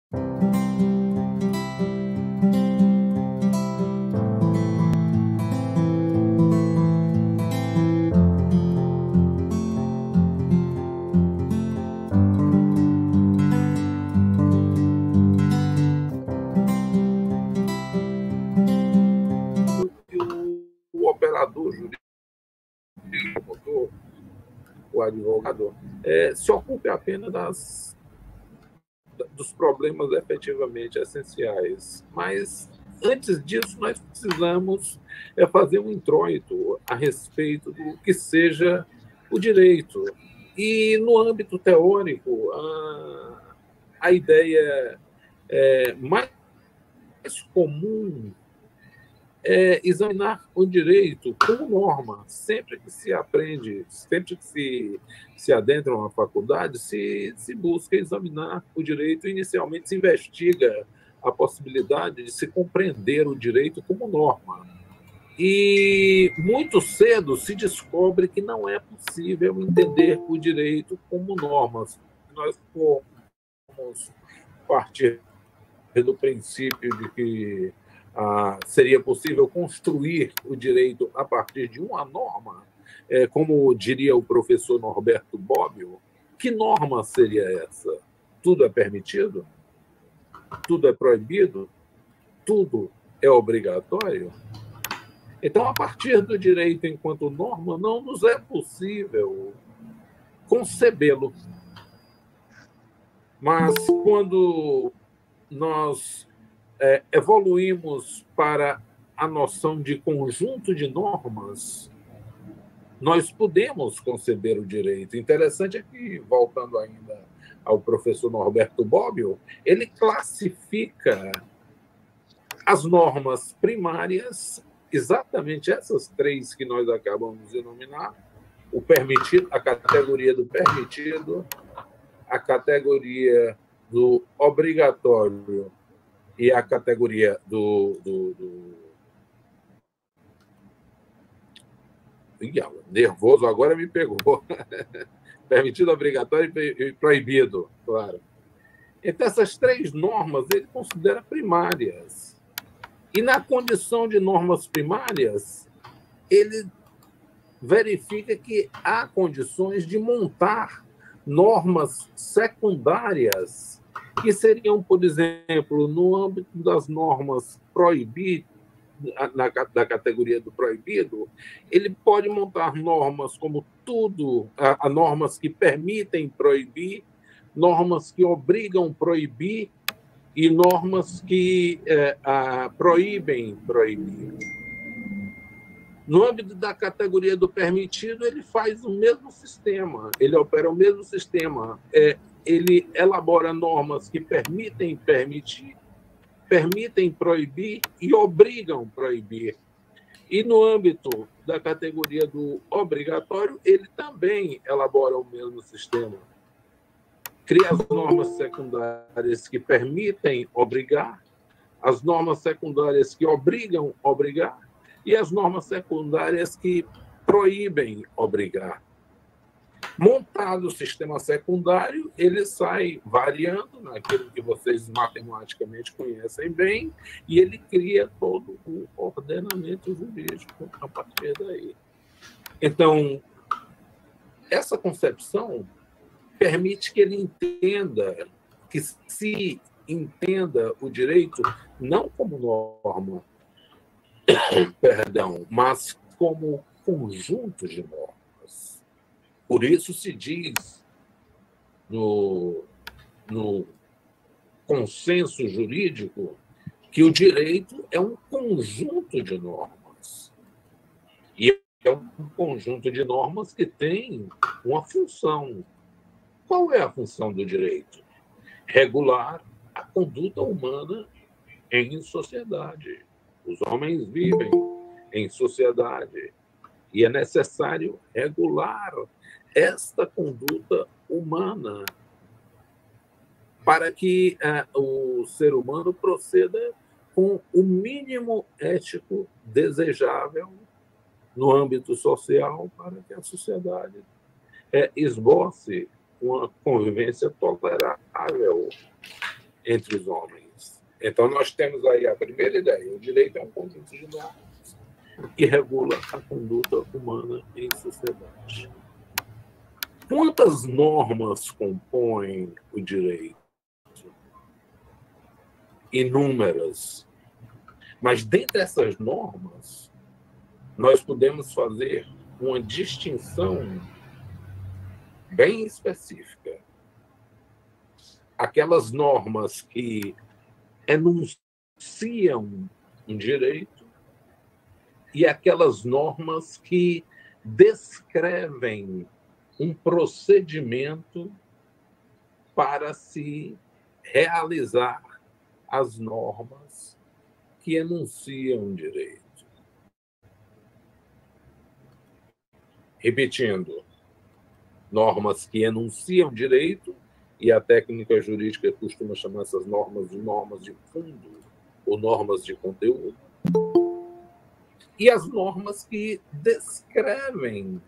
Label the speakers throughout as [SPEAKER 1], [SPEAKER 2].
[SPEAKER 1] O operador jurídico, o advogado, se ocupe apenas dos problemas efetivamente essenciais. Mas, antes disso, nós precisamos fazer um introito a respeito do que seja o direito. E, no âmbito teórico, a ideia mais comum é examinar o direito como norma. Sempre que se aprende, sempre que se adentra uma faculdade, se busca examinar o direito. Inicialmente se investiga a possibilidade de se compreender o direito como norma. E muito cedo se descobre que não é possível entender o direito como normas. Nós formos partir do princípio de que seria possível construir o direito a partir de uma norma, como diria o professor Norberto Bobbio. Que norma seria essa? Tudo é permitido? Tudo é proibido? Tudo é obrigatório? Então, a partir do direito enquanto norma, não nos é possível concebê-lo. Mas, quando nós evoluímos para a noção de conjunto de normas, nós podemos conceber o direito. Interessante é que, voltando ainda ao professor Norberto Bobbio, ele classifica as normas primárias, exatamente essas três que nós acabamos de nominar: o permitido, a categoria do permitido, a categoria do obrigatório e a categoria do nervoso agora me pegou. Permitido, obrigatório e proibido, claro. Então, essas três normas ele considera primárias. E, na condição de normas primárias, ele verifica que há condições de montar normas secundárias, que seriam, por exemplo, no âmbito das normas proibidas, da categoria do proibido, ele pode montar normas como normas que permitem proibir, normas que obrigam a proibir e normas que proíbem proibir. No âmbito da categoria do permitido, ele faz o mesmo sistema, ele opera o mesmo sistema. Ele elabora normas que permitem permitir, permitem proibir e obrigam a proibir. E, no âmbito da categoria do obrigatório, ele também elabora o mesmo sistema. Cria as normas secundárias que permitem obrigar, as normas secundárias que obrigam a obrigar e as normas secundárias que proíbem obrigar. Montado o sistema secundário, ele sai variando naquilo que vocês matematicamente conhecem bem, e ele cria todo o ordenamento jurídico a partir daí. Então, essa concepção permite que ele entenda, que se entenda o direito não como norma, mas como conjunto de normas. Por isso se diz no consenso jurídico que o direito é um conjunto de normas. E é um conjunto de normas que tem uma função. Qual é a função do direito? Regular a conduta humana em sociedade. Os homens vivem em sociedade e é necessário regular esta conduta humana para que o ser humano proceda com o mínimo ético desejável no âmbito social para que a sociedade esboce uma convivência tolerável entre os homens. Então, nós temos aí a primeira ideia: o direito é um conjunto de normas que regula a conduta humana em sociedade. Quantas normas compõem o direito? Inúmeras. Mas, dentre essas normas, nós podemos fazer uma distinção bem específica. Aquelas normas que enunciam um direito e aquelas normas que descrevem um procedimento para se realizar as normas que enunciam um direito. Repetindo, normas que enunciam direito, e a técnica jurídica costuma chamar essas normas de fundo ou normas de conteúdo, e as normas que descrevem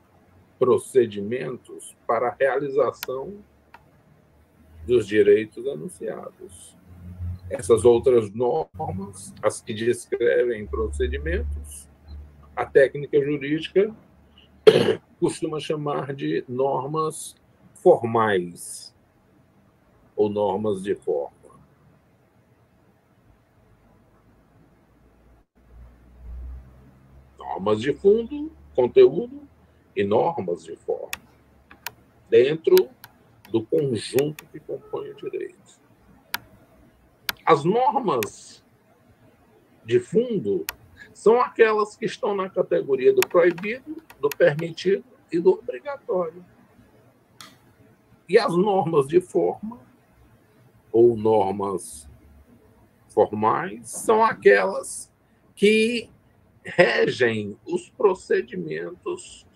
[SPEAKER 1] procedimentos para a realização dos direitos enunciados. Essas outras normas, as que descrevem procedimentos, a técnica jurídica costuma chamar de normas formais ou normas de forma. Normas de fundo, conteúdo e normas de forma, dentro do conjunto que compõe o direito. As normas de fundo são aquelas que estão na categoria do proibido, do permitido e do obrigatório. E as normas de forma, ou normas formais, são aquelas que regem os procedimentos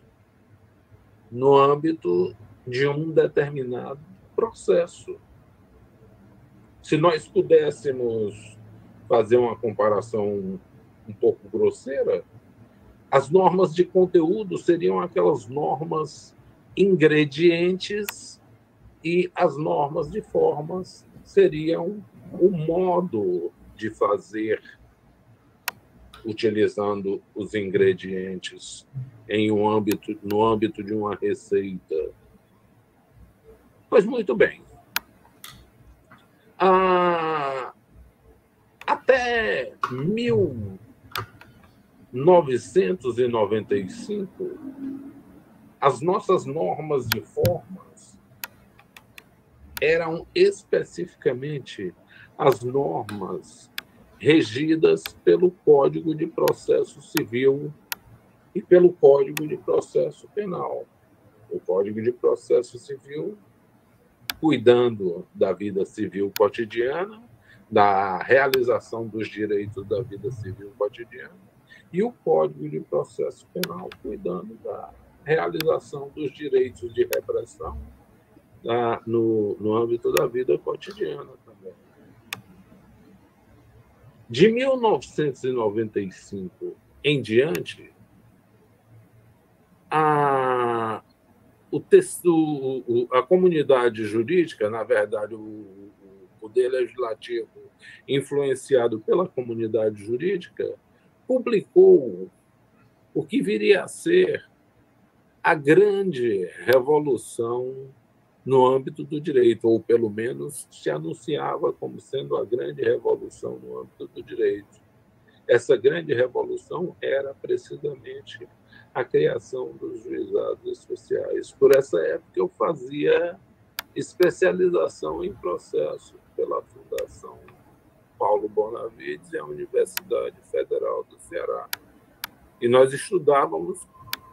[SPEAKER 1] no âmbito de um determinado processo. Se nós pudéssemos fazer uma comparação um pouco grosseira, as normas de conteúdo seriam aquelas normas ingredientes e as normas de formas seriam o modo de fazer utilizando os ingredientes no âmbito de uma receita. Pois muito bem. Até 1995, as nossas normas de formas eram especificamente as normas regidas pelo Código de Processo Civil e pelo Código de Processo Penal. O Código de Processo Civil, cuidando da vida civil cotidiana, da realização dos direitos da vida civil cotidiana, e o Código de Processo Penal, cuidando da realização dos direitos de repressão no âmbito da vida cotidiana também. De 1995 em diante, a comunidade jurídica, na verdade, o poder legislativo, influenciado pela comunidade jurídica, publicou o que viria a ser a grande revolução no âmbito do direito, ou pelo menos se anunciava como sendo a grande revolução no âmbito do direito. Essa grande revolução era precisamente a criação dos juizados especiais. Por essa época, eu fazia especialização em processo pela Fundação Paulo Bonavides e a Universidade Federal do Ceará. E nós estudávamos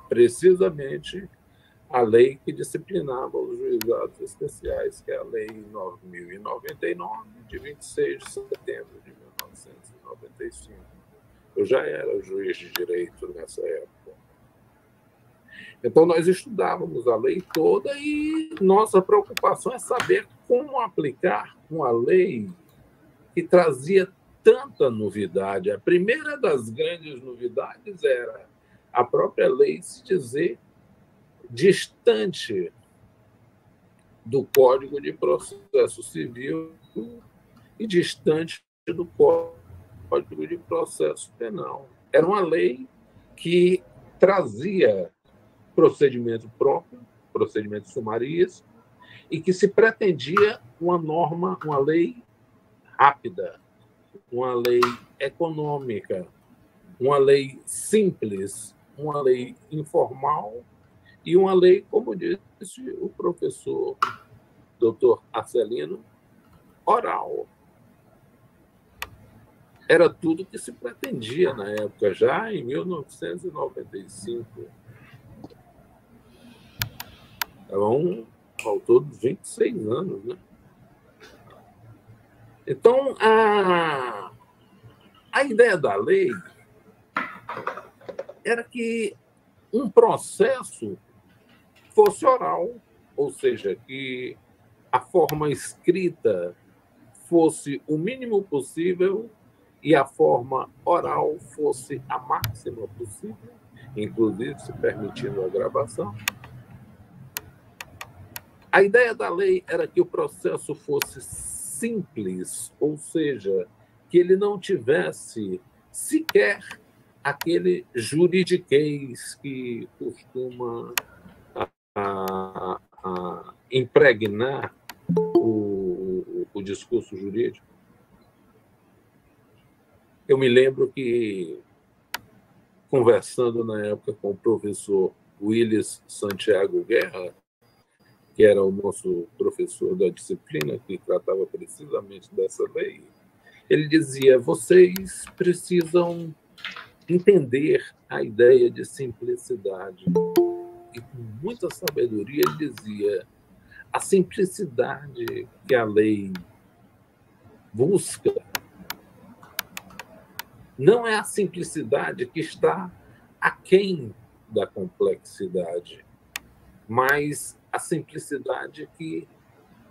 [SPEAKER 1] precisamente a lei que disciplinava os juizados especiais, que é a Lei 9.099, de 26 de setembro de 1995. Eu já era juiz de direito nessa época. Então, nós estudávamos a lei toda e nossa preocupação é saber como aplicar uma lei que trazia tanta novidade. A primeira das grandes novidades era a própria lei se dizer distante do Código de Processo Civil e distante do Código de Processo Penal. Era uma lei que trazia procedimento próprio, procedimento sumarístico, e que se pretendia uma norma, uma lei rápida, uma lei econômica, uma lei simples, uma lei informal e uma lei, como disse o professor Dr. Arcelino, oral. Era tudo que se pretendia na época, já em 1995. Então, ao todo, 26 anos, né? Então, a ideia da lei era que um processo fosse oral, ou seja, que a forma escrita fosse o mínimo possível e a forma oral fosse a máxima possível, inclusive se permitindo a gravação. A ideia da lei era que o processo fosse simples, ou seja, que ele não tivesse sequer aquele juridiquês que costuma impregnar o discurso jurídico. Eu me lembro que, conversando na época com o professor Willis Santiago Guerra, que era o nosso professor da disciplina, que tratava precisamente dessa lei, ele dizia: vocês precisam entender a ideia de simplicidade. E com muita sabedoria ele dizia: a simplicidade que a lei busca não é a simplicidade que está aquém da complexidade, mas a simplicidade que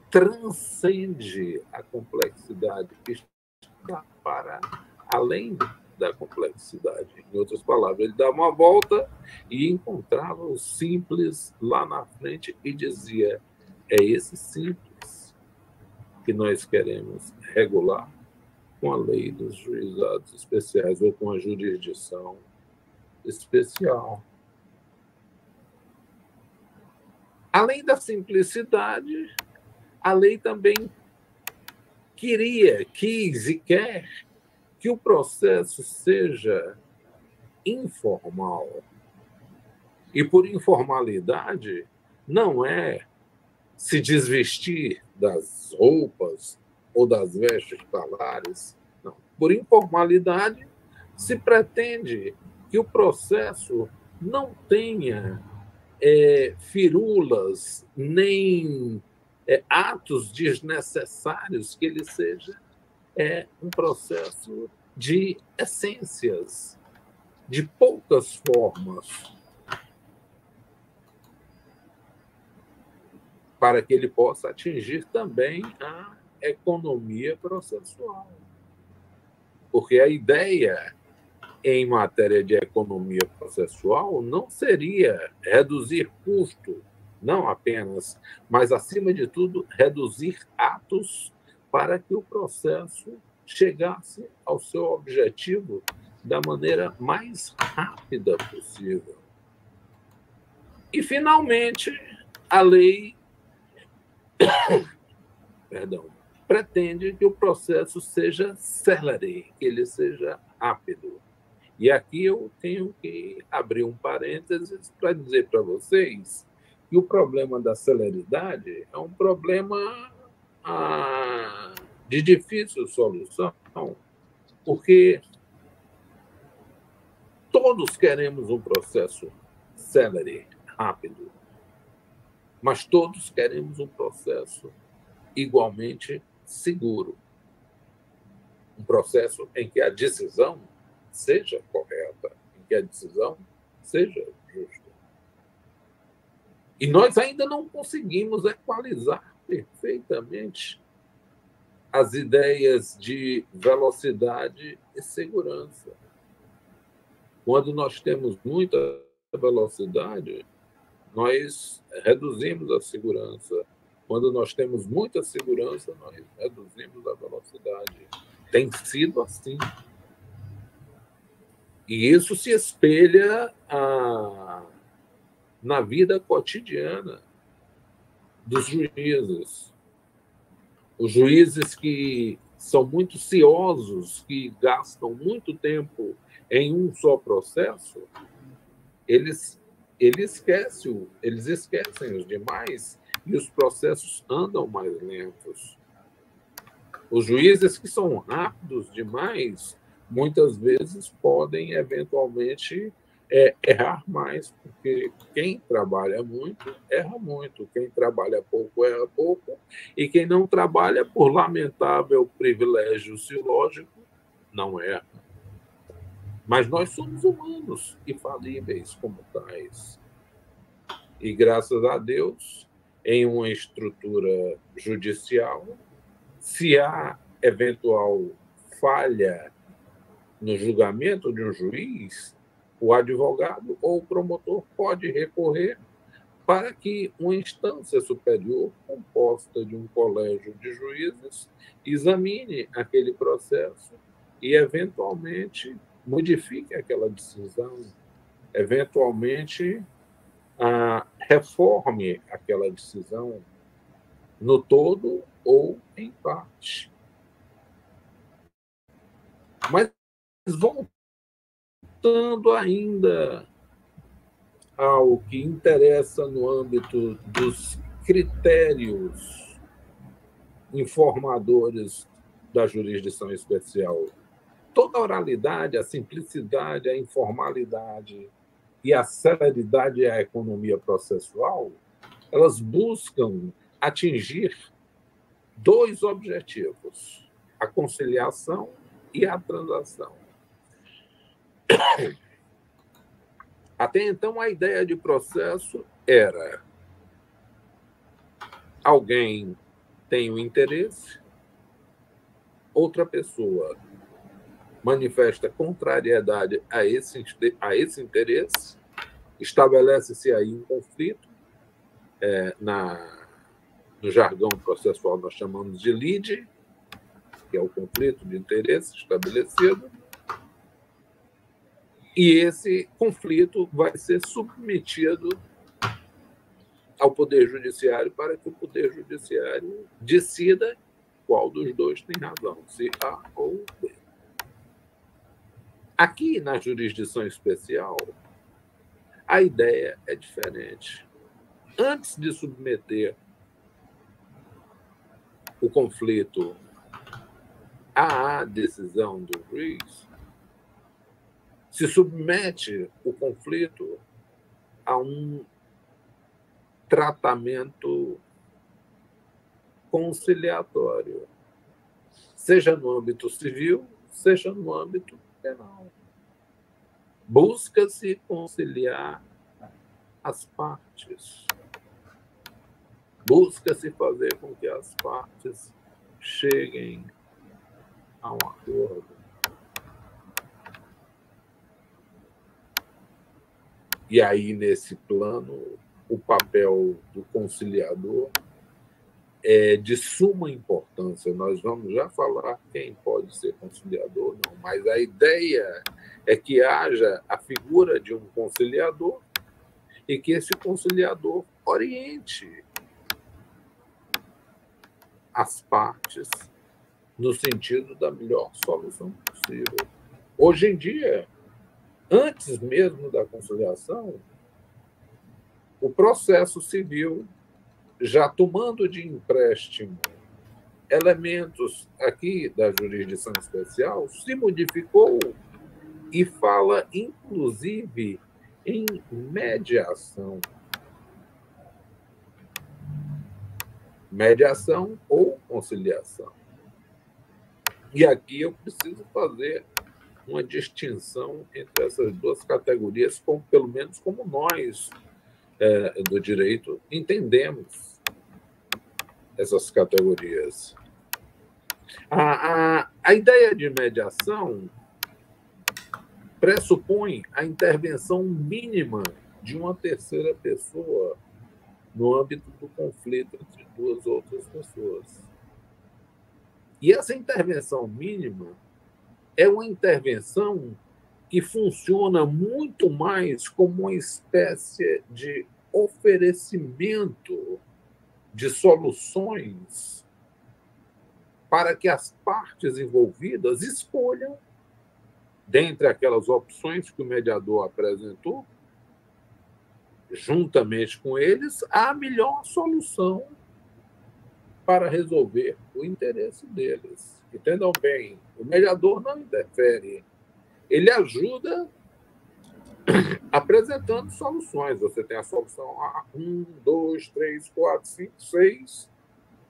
[SPEAKER 1] transcende a complexidade, que está para além da complexidade. Em outras palavras, ele dava uma volta e encontrava o simples lá na frente e dizia: é esse simples que nós queremos regular com a lei dos juizados especiais ou com a jurisdição especial. Além da simplicidade, a lei também quis e quer que o processo seja informal. E por informalidade, não é se desvestir das roupas ou das vestes talares. Não. Por informalidade, se pretende que o processo não tenha firulas, nem atos desnecessários, que ele seja um processo de essências, de poucas formas, para que ele possa atingir também a economia processual. Porque a ideia em matéria de economia processual não seria reduzir custo, não apenas, mas, acima de tudo, reduzir atos para que o processo chegasse ao seu objetivo da maneira mais rápida possível. E, finalmente, a lei pretende que o processo seja célere, que ele seja rápido. E aqui eu tenho que abrir um parênteses para dizer para vocês que o problema da celeridade é um problema de difícil solução, porque todos queremos um processo célere, rápido, mas todos queremos um processo igualmente seguro. Um processo em que a decisão seja correta, em que a decisão seja justa. E nós ainda não conseguimos equalizar perfeitamente as ideias de velocidade e segurança. Quando nós temos muita velocidade, nós reduzimos a segurança. Quando nós temos muita segurança, nós reduzimos a velocidade. Tem sido assim. E isso se espelha na vida cotidiana dos juízes. Os juízes que são muito ciosos, que gastam muito tempo em um só processo, eles esquecem os demais e os processos andam mais lentos. Os juízes que são rápidos demais, muitas vezes podem, eventualmente, errar mais, porque quem trabalha muito, erra muito. Quem trabalha pouco, erra pouco. E quem não trabalha, por lamentável privilégio silógico, não erra. Mas nós somos humanos e falíveis como tais. E, graças a Deus, em uma estrutura judicial, se há eventual falha no julgamento de um juiz, o advogado ou o promotor pode recorrer para que uma instância superior, composta de um colégio de juízes, examine aquele processo e, eventualmente, modifique aquela decisão, eventualmente, reforme aquela decisão no todo ou em parte. Mas voltando ainda ao que interessa no âmbito dos critérios informadores da jurisdição especial, toda a oralidade, a simplicidade, a informalidade e a celeridade e a economia processual, elas buscam atingir dois objetivos: a conciliação e a transação. Até então, a ideia de processo era: alguém tem um interesse, outra pessoa manifesta contrariedade a esse interesse, estabelece-se aí um conflito, no jargão processual nós chamamos de lide, que é o conflito de interesse estabelecido, e esse conflito vai ser submetido ao Poder Judiciário para que o Poder Judiciário decida qual dos dois tem razão, se A ou B. Aqui, na jurisdição especial, a ideia é diferente. Antes de submeter o conflito à decisão do juiz, se submete o conflito a um tratamento conciliatório, seja no âmbito civil, seja no âmbito penal. Busca-se conciliar as partes. Busca-se fazer com que as partes cheguem a um acordo. E aí, nesse plano, o papel do conciliador é de suma importância. Nós vamos já falar quem pode ser conciliador, não, mas a ideia é que haja a figura de um conciliador e que esse conciliador oriente as partes no sentido da melhor solução possível. Hoje em dia, antes mesmo da conciliação, o processo civil, já tomando de empréstimo elementos aqui da jurisdição especial, se modificou e fala, inclusive, em mediação. Mediação ou conciliação. E aqui eu preciso fazer uma distinção entre essas duas categorias, pelo menos como nós do direito entendemos essas categorias. A ideia de mediação pressupõe a intervenção mínima de uma terceira pessoa no âmbito do conflito entre duas outras pessoas. E essa intervenção mínima é uma intervenção que funciona muito mais como uma espécie de oferecimento de soluções para que as partes envolvidas escolham, dentre aquelas opções que o mediador apresentou, juntamente com eles, a melhor solução para resolver o interesse deles. Entendam bem, o mediador não interfere, ele ajuda apresentando soluções. Você tem a solução A, 1, 2, 3, 4, 5, 6.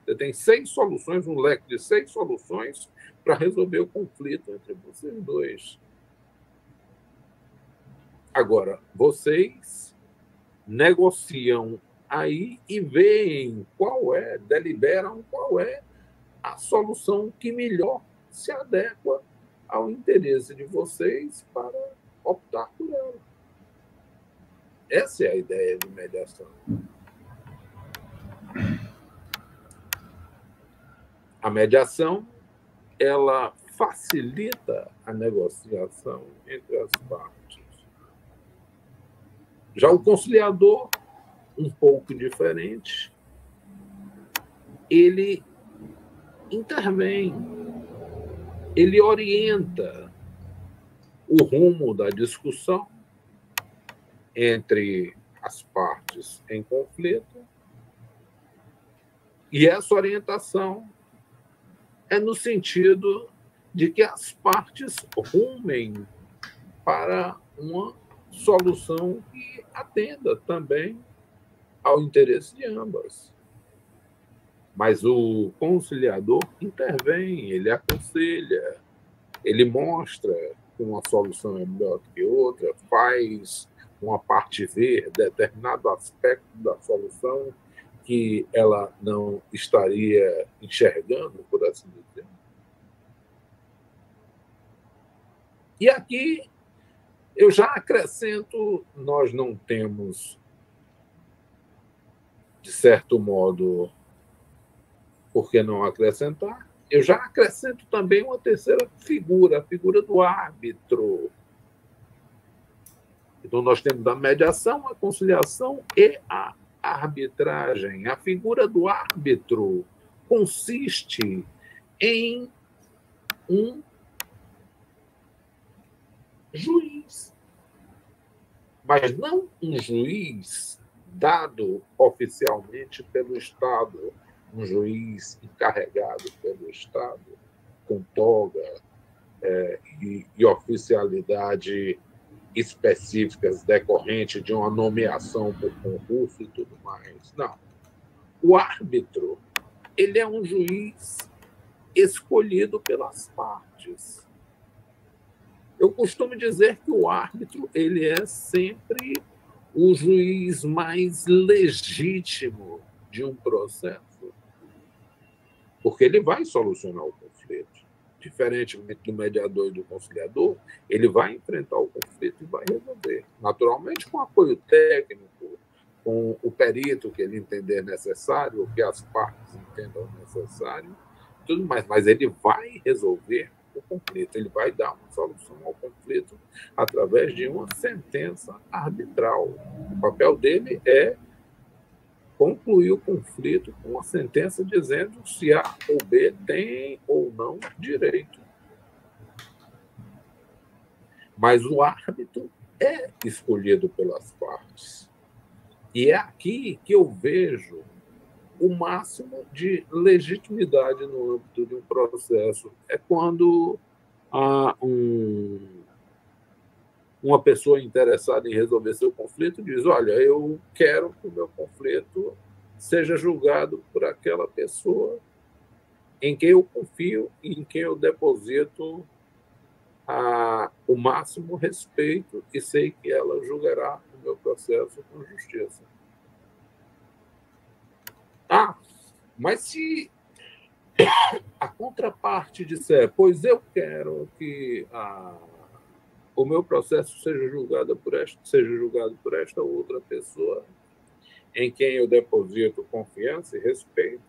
[SPEAKER 1] Você tem 6 soluções, um leque de 6 soluções para resolver o conflito entre vocês dois. Agora, vocês negociam aí e veem deliberam qual é a solução que melhor se adequa ao interesse de vocês para optar por ela. Essa é a ideia de mediação. A mediação, ela facilita a negociação entre as partes. Já o conciliador, um pouco diferente, ele intervém, ele orienta o rumo da discussão entre as partes em conflito, e essa orientação é no sentido de que as partes rumem para uma solução que atenda também ao interesse de ambas. Mas o conciliador intervém, ele aconselha, ele mostra que uma solução é melhor do que outra, faz uma parte ver determinado aspecto da solução que ela não estaria enxergando, por assim dizer. E aqui eu já acrescento, nós não temos, de certo modo, por que não acrescentar? Eu já acrescento também uma terceira figura, a figura do árbitro. Então, nós temos a mediação, a conciliação e a arbitragem. A figura do árbitro consiste em um juiz, mas não um juiz dado oficialmente pelo Estado, um juiz encarregado pelo Estado, com toga e oficialidade específicas decorrente de uma nomeação por concurso e tudo mais. Não. O árbitro, ele é um juiz escolhido pelas partes. Eu costumo dizer que o árbitro, ele é sempre o juiz mais legítimo de um processo, porque ele vai solucionar o conflito. Diferentemente do mediador e do conciliador, ele vai enfrentar o conflito e vai resolver. Naturalmente, com apoio técnico, com o perito que ele entender necessário, o que as partes entendam necessário, tudo mais. Mas ele vai resolver o conflito, ele vai dar uma solução ao conflito através de uma sentença arbitral. O papel dele é concluir o conflito com uma sentença dizendo se A ou B tem ou não direito. Mas o árbitro é escolhido pelas partes. E é aqui que eu vejo o máximo de legitimidade no âmbito de um processo. É quando há uma pessoa interessada em resolver seu conflito diz: olha, eu quero que o meu conflito seja julgado por aquela pessoa em quem eu confio e em quem eu deposito o máximo respeito e sei que ela julgará o meu processo com justiça. Mas se a contraparte disser: pois eu quero que o meu processo seja julgado por esta outra pessoa, em quem eu deposito confiança e respeito,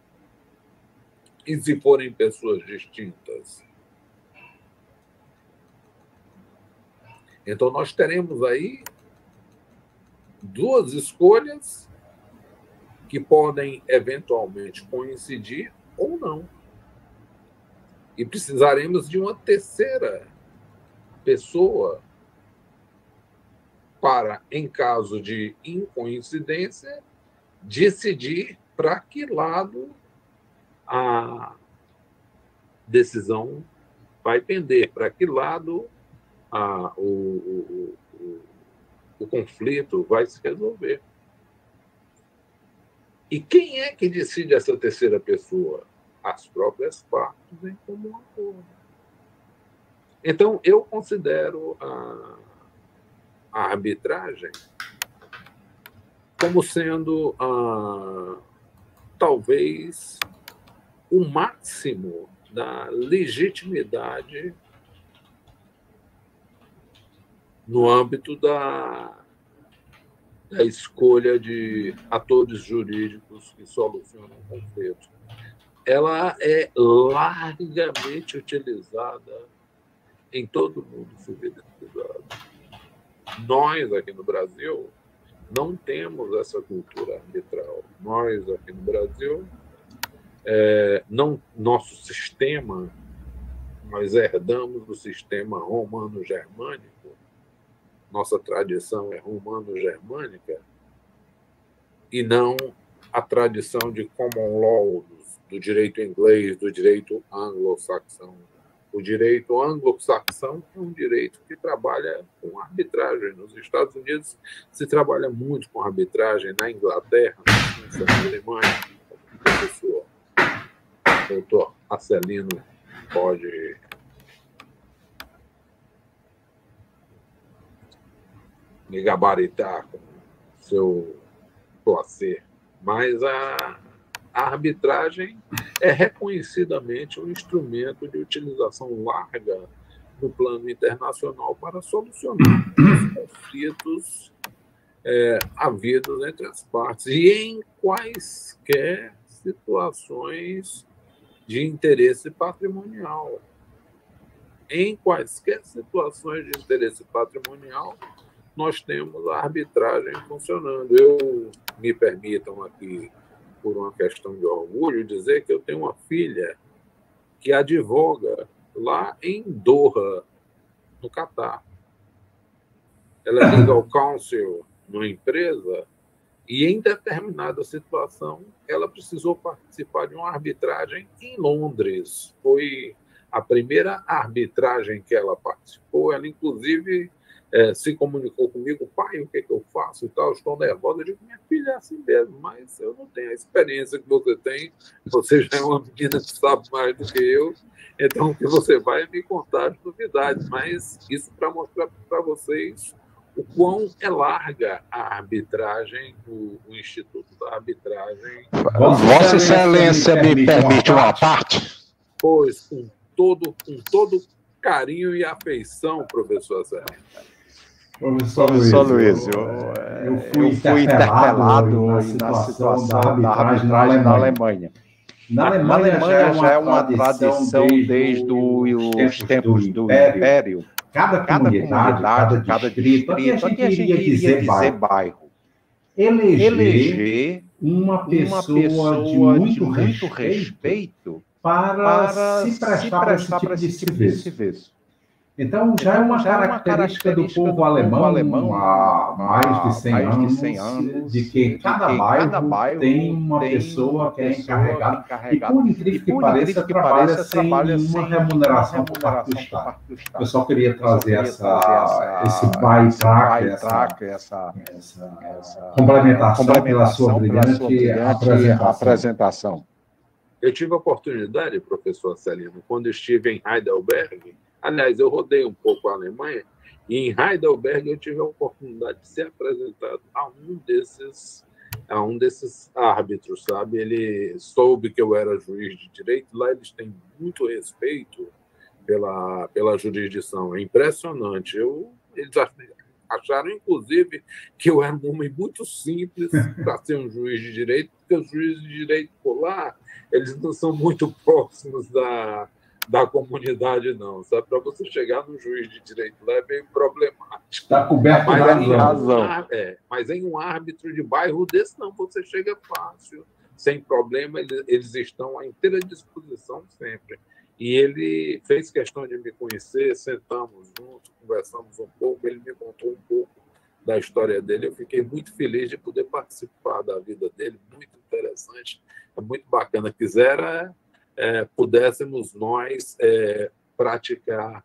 [SPEAKER 1] e se forem pessoas distintas. Então, nós teremos aí duas escolhas que podem eventualmente coincidir ou não. E precisaremos de uma terceira pessoa para, em caso de incoincidência, decidir para que lado a decisão vai pender, para que lado o conflito vai se resolver. E quem é que decide essa terceira pessoa? As próprias partes em comum acordo. Então, eu considero a arbitragem como sendo, talvez, o máximo da legitimidade no âmbito da escolha de atores jurídicos que solucionam o conflito. Ela é largamente utilizada em todo o mundo civilizado. Nós, aqui no Brasil, não temos essa cultura arbitral. Nós, aqui no Brasil, nosso sistema, nós herdamos do sistema romano-germânico, nossa tradição é romano-germânica, e não a tradição de common law, do direito inglês, do direito anglo-saxão. O direito anglo-saxão é um direito que trabalha com arbitragem. Nos Estados Unidos se trabalha muito com arbitragem, na Inglaterra, na França, na Alemanha. O professor doutor Arcelino pode me gabaritar com seu placer, mas a arbitragem é reconhecidamente um instrumento de utilização larga no plano internacional para solucionar os conflitos havidos entre as partes e em quaisquer situações de interesse patrimonial. Em quaisquer situações de interesse patrimonial, nós temos a arbitragem funcionando. Me permitam aqui, por uma questão de orgulho, dizer que eu tenho uma filha que advoga lá em Doha, no Catar. Ela é legal counsel numa empresa e, em determinada situação, ela precisou participar de uma arbitragem em Londres. Foi a primeira arbitragem que ela participou. Ela, inclusive, se comunicou comigo: pai, o que eu faço e tal, estou nervosa. Eu digo: minha filha é assim mesmo, mas eu não tenho a experiência que você tem, você já é uma menina que sabe mais do que eu, então o que você vai é me contar as novidades, mas isso para mostrar para vocês o quão é larga a arbitragem, o Instituto da Arbitragem.
[SPEAKER 2] Vossa Excelência me permite uma parte?
[SPEAKER 1] Pois, com todo carinho e afeição, professor Sérgio.
[SPEAKER 2] Professor Luiz, eu fui interpelado na situação da arbitragem na Alemanha. Na Alemanha já é uma tradição desde os tempos do Império. Cada comunidade, cada distrito, aqui a gente iria dizer bairro, eleger uma pessoa de muito respeito para se prestar para esse tipo de serviço. Então, já é uma característica do povo alemão há mais de 100 anos, de que cada bairro tem uma pessoa que é encarregada, e por incrível que pareça, trabalha sem nenhuma remuneração por parte do Estado. Eu só queria trazer esse beitrag, essa complementação pela sua brilhante apresentação.
[SPEAKER 1] Eu tive a oportunidade, professor Celino, quando estive em Heidelberg. Aliás, eu rodei um pouco a Alemanha, e em Heidelberg eu tive a oportunidade de ser apresentado a um desses árbitros, sabe? Ele soube que eu era juiz de direito. Lá eles têm muito respeito pela jurisdição. É impressionante. Eles Acharam, inclusive, que eu era um homem muito simples para ser um juiz de direito, porque os juízes de direito por lá, eles não são muito próximos da comunidade, não. Sabe? Para você chegar no juiz de direito lá é meio problemático.
[SPEAKER 2] Está coberto de razão.
[SPEAKER 1] Mas em um árbitro de bairro desse, não, você chega fácil, sem problema, eles estão à inteira disposição sempre. E ele fez questão de me conhecer, sentamos juntos, conversamos um pouco, ele me contou um pouco da história dele. Eu fiquei muito feliz de poder participar da vida dele, muito interessante, é muito bacana. Quisera pudéssemos nós praticar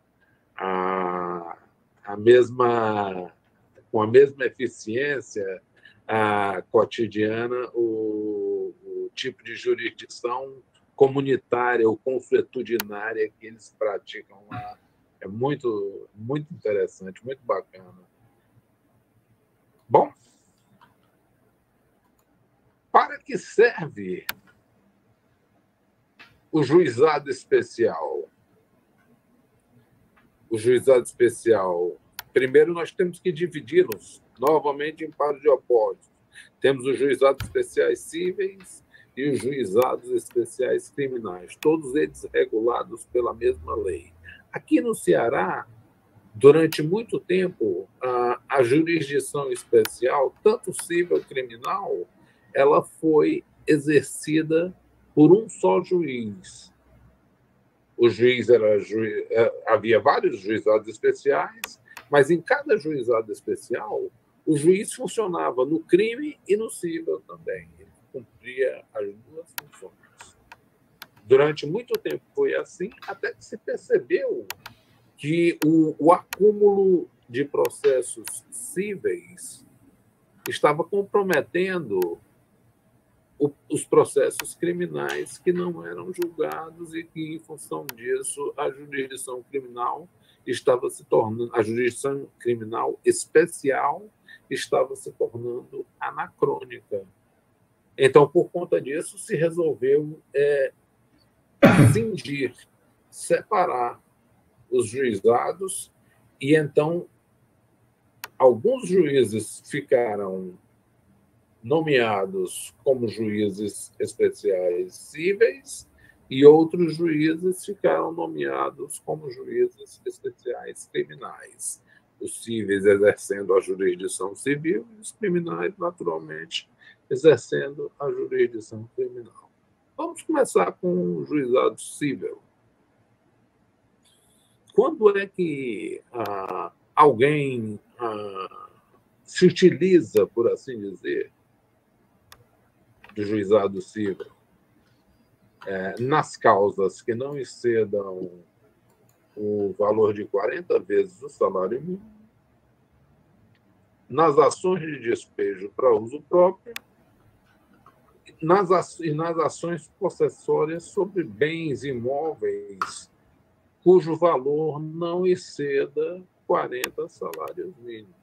[SPEAKER 1] com a mesma eficiência cotidiana o tipo de jurisdição comunitária ou consuetudinária que eles praticam lá. É muito, muito interessante, muito bacana. Bom, para que serve o juizado especial? O juizado especial, primeiro nós temos que dividi-los novamente em pares de opostos. Temos os juizados especiais cíveis e os juizados especiais criminais, todos eles regulados pela mesma lei. Aqui no Ceará, durante muito tempo, a jurisdição especial, tanto civil como criminal, ela foi exercida por um só juiz. O juiz havia vários juizados especiais, mas em cada juizado especial, o juiz funcionava no crime e no civil também. Ele cumpria as duas funções. Durante muito tempo foi assim, até que se percebeu que o acúmulo de processos cíveis estava comprometendo os processos criminais que não eram julgados e que, em função disso, a jurisdição criminal estava se tornando, a jurisdição criminal especial estava se tornando anacrônica. Então, por conta disso, se resolveu cingir, separar os juizados, e então alguns juízes ficaram nomeados como juízes especiais cíveis e outros juízes ficaram nomeados como juízes especiais criminais. Os cíveis exercendo a jurisdição civil e os criminais, naturalmente, exercendo a jurisdição criminal. Vamos começar com o juizado civil. Quando é que alguém se utiliza, por assim dizer, do juizado civil? Nas causas que não excedam o valor de 40 vezes o salário mínimo, nas ações de despejo para uso próprio e nas ações possessórias sobre bens imóveis cujo valor não exceda 40 salários mínimos.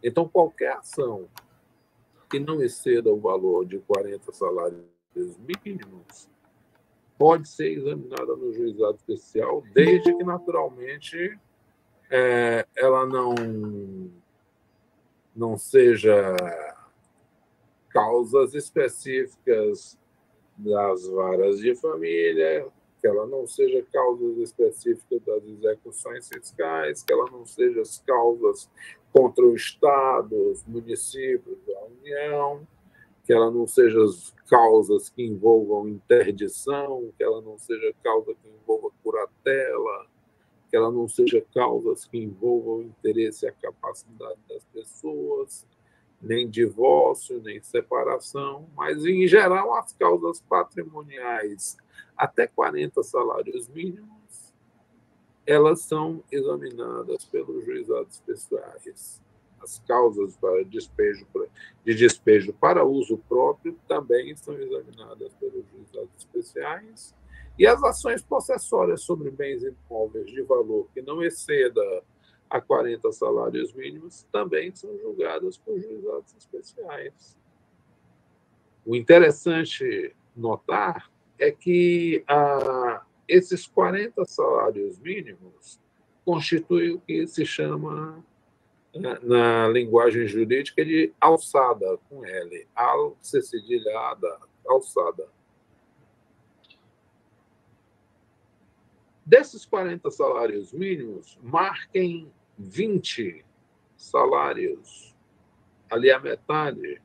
[SPEAKER 1] Então, qualquer ação que não exceda o valor de 40 salários mínimos pode ser examinada no juizado especial, desde que, naturalmente, ela não seja causas específicas das varas de família, que ela não seja causas específicas das execuções fiscais, que ela não seja as causas contra o Estado, os municípios, a União, que ela não seja as causas que envolvam interdição, que ela não seja causa que envolva curatela, que ela não seja causas que envolvam o interesse e a capacidade das pessoas, nem divórcio, nem separação, mas, em geral, as causas patrimoniais até 40 salários mínimos, elas são examinadas pelos juizados especiais. As causas de despejo para uso próprio também são examinadas pelos juizados especiais, e as ações possessórias sobre bens imóveis de valor que não exceda a 40 salários mínimos também são julgadas por juizados especiais. O interessante notar é que esses 40 salários mínimos constituem o que se chama na linguagem jurídica de alçada, com L, C cedilhada, alçada. Desses 40 salários mínimos, marquem 20 salários, ali a metade,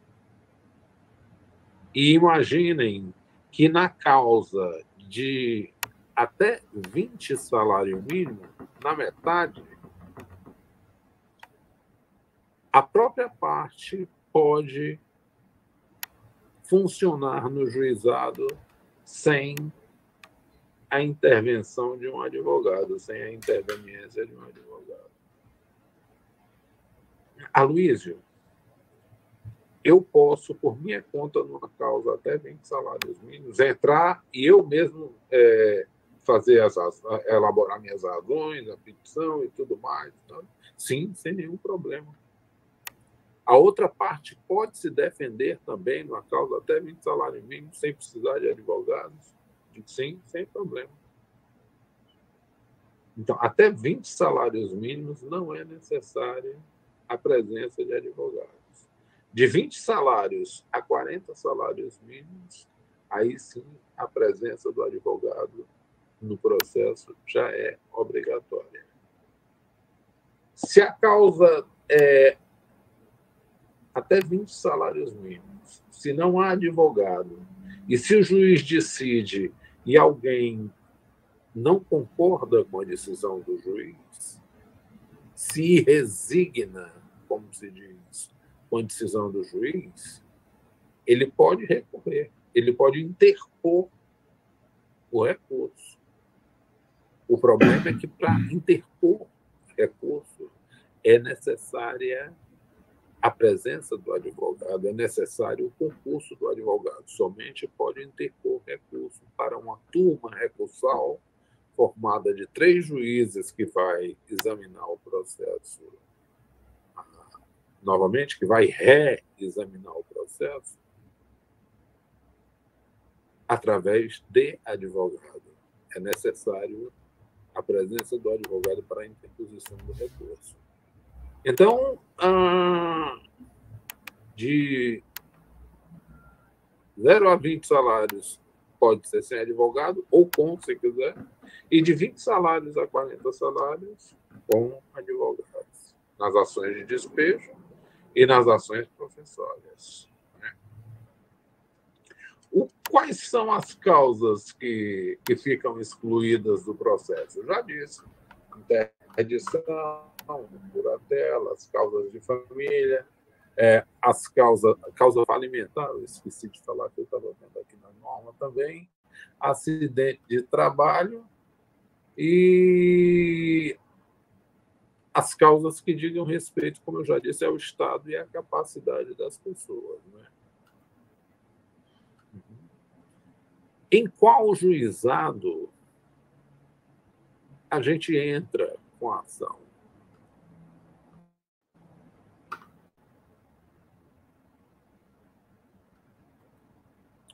[SPEAKER 1] e imaginem que na causa de até 20 salário mínimo, na metade, a própria parte pode funcionar no juizado sem a intervenção de um advogado, sem a interveniência de um advogado. Aloysio, eu posso, por minha conta, numa causa até 20 salários mínimos, entrar e eu mesmo fazer elaborar minhas razões, a petição e tudo mais. Então, sim, sem nenhum problema. A outra parte pode se defender também numa causa até 20 salários mínimos, sem precisar de advogados? Sim, sem problema. Então, até 20 salários mínimos não é necessária a presença de advogados. De 20 salários a 40 salários mínimos, aí sim a presença do advogado no processo já é obrigatória. Se a causa é até 20 salários mínimos, se não há advogado, e se o juiz decide e alguém não concorda com a decisão do juiz, se resigna, como se diz, com a decisão do juiz, ele pode recorrer, ele pode interpor o recurso. O problema é que, para interpor recurso, é necessária a presença do advogado, é necessário o concurso do advogado. Somente pode interpor recurso para uma turma recursal formada de 3 juízes que vai examinar o processo novamente, que vai reexaminar o processo através de advogado. É necessário a presença do advogado para a interposição do recurso. Então, de 0 a 20 salários pode ser sem advogado, ou com, se quiser, e de 20 salários a 40 salários, com advogados, nas ações de despejo e nas ações processórias. Quais são as causas que ficam excluídas do processo? Eu já disse, interdição, curatela, as causas de família, as causa falimentar, eu esqueci de falar que eu estava vendo aqui na norma também, acidente de trabalho e as causas que digam respeito, como eu já disse, ao Estado e à capacidade das pessoas. Né? Em qual juizado a gente entra com a ação?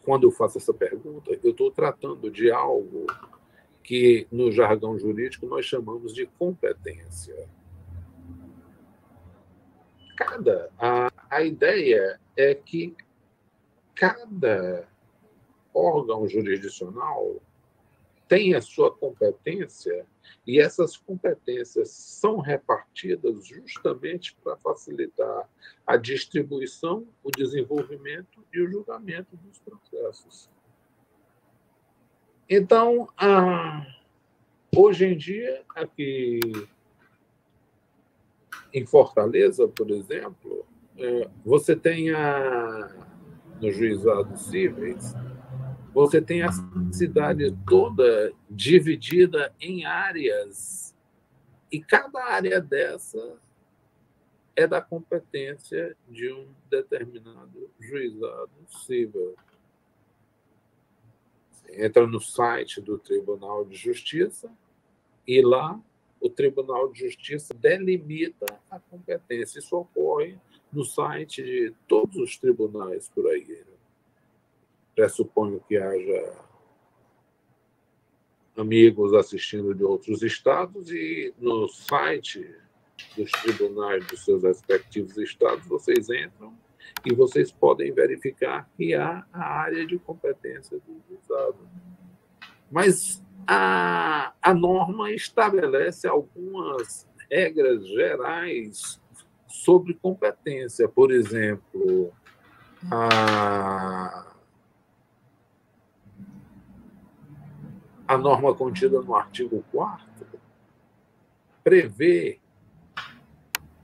[SPEAKER 1] Quando eu faço essa pergunta, eu estou tratando de algo que, no jargão jurídico, nós chamamos de competência. A ideia é que cada órgão jurisdicional tem a sua competência e essas competências são repartidas justamente para facilitar a distribuição, o desenvolvimento e o julgamento dos processos. Então, hoje em dia, aqui em Fortaleza, por exemplo, você tem nos juizados cíveis, você tem a cidade toda dividida em áreas, e cada área dessa é da competência de um determinado juizado civil. Você entra no site do Tribunal de Justiça e lá o Tribunal de Justiça delimita a competência. Isso ocorre no site de todos os tribunais por aí. Pressuponho que haja amigos assistindo de outros estados, e no site dos tribunais dos seus respectivos estados, vocês entram e vocês podem verificar que há a área de competência do juizado. Mas a norma estabelece algumas regras gerais sobre competência. Por exemplo, a norma contida no artigo 4º prevê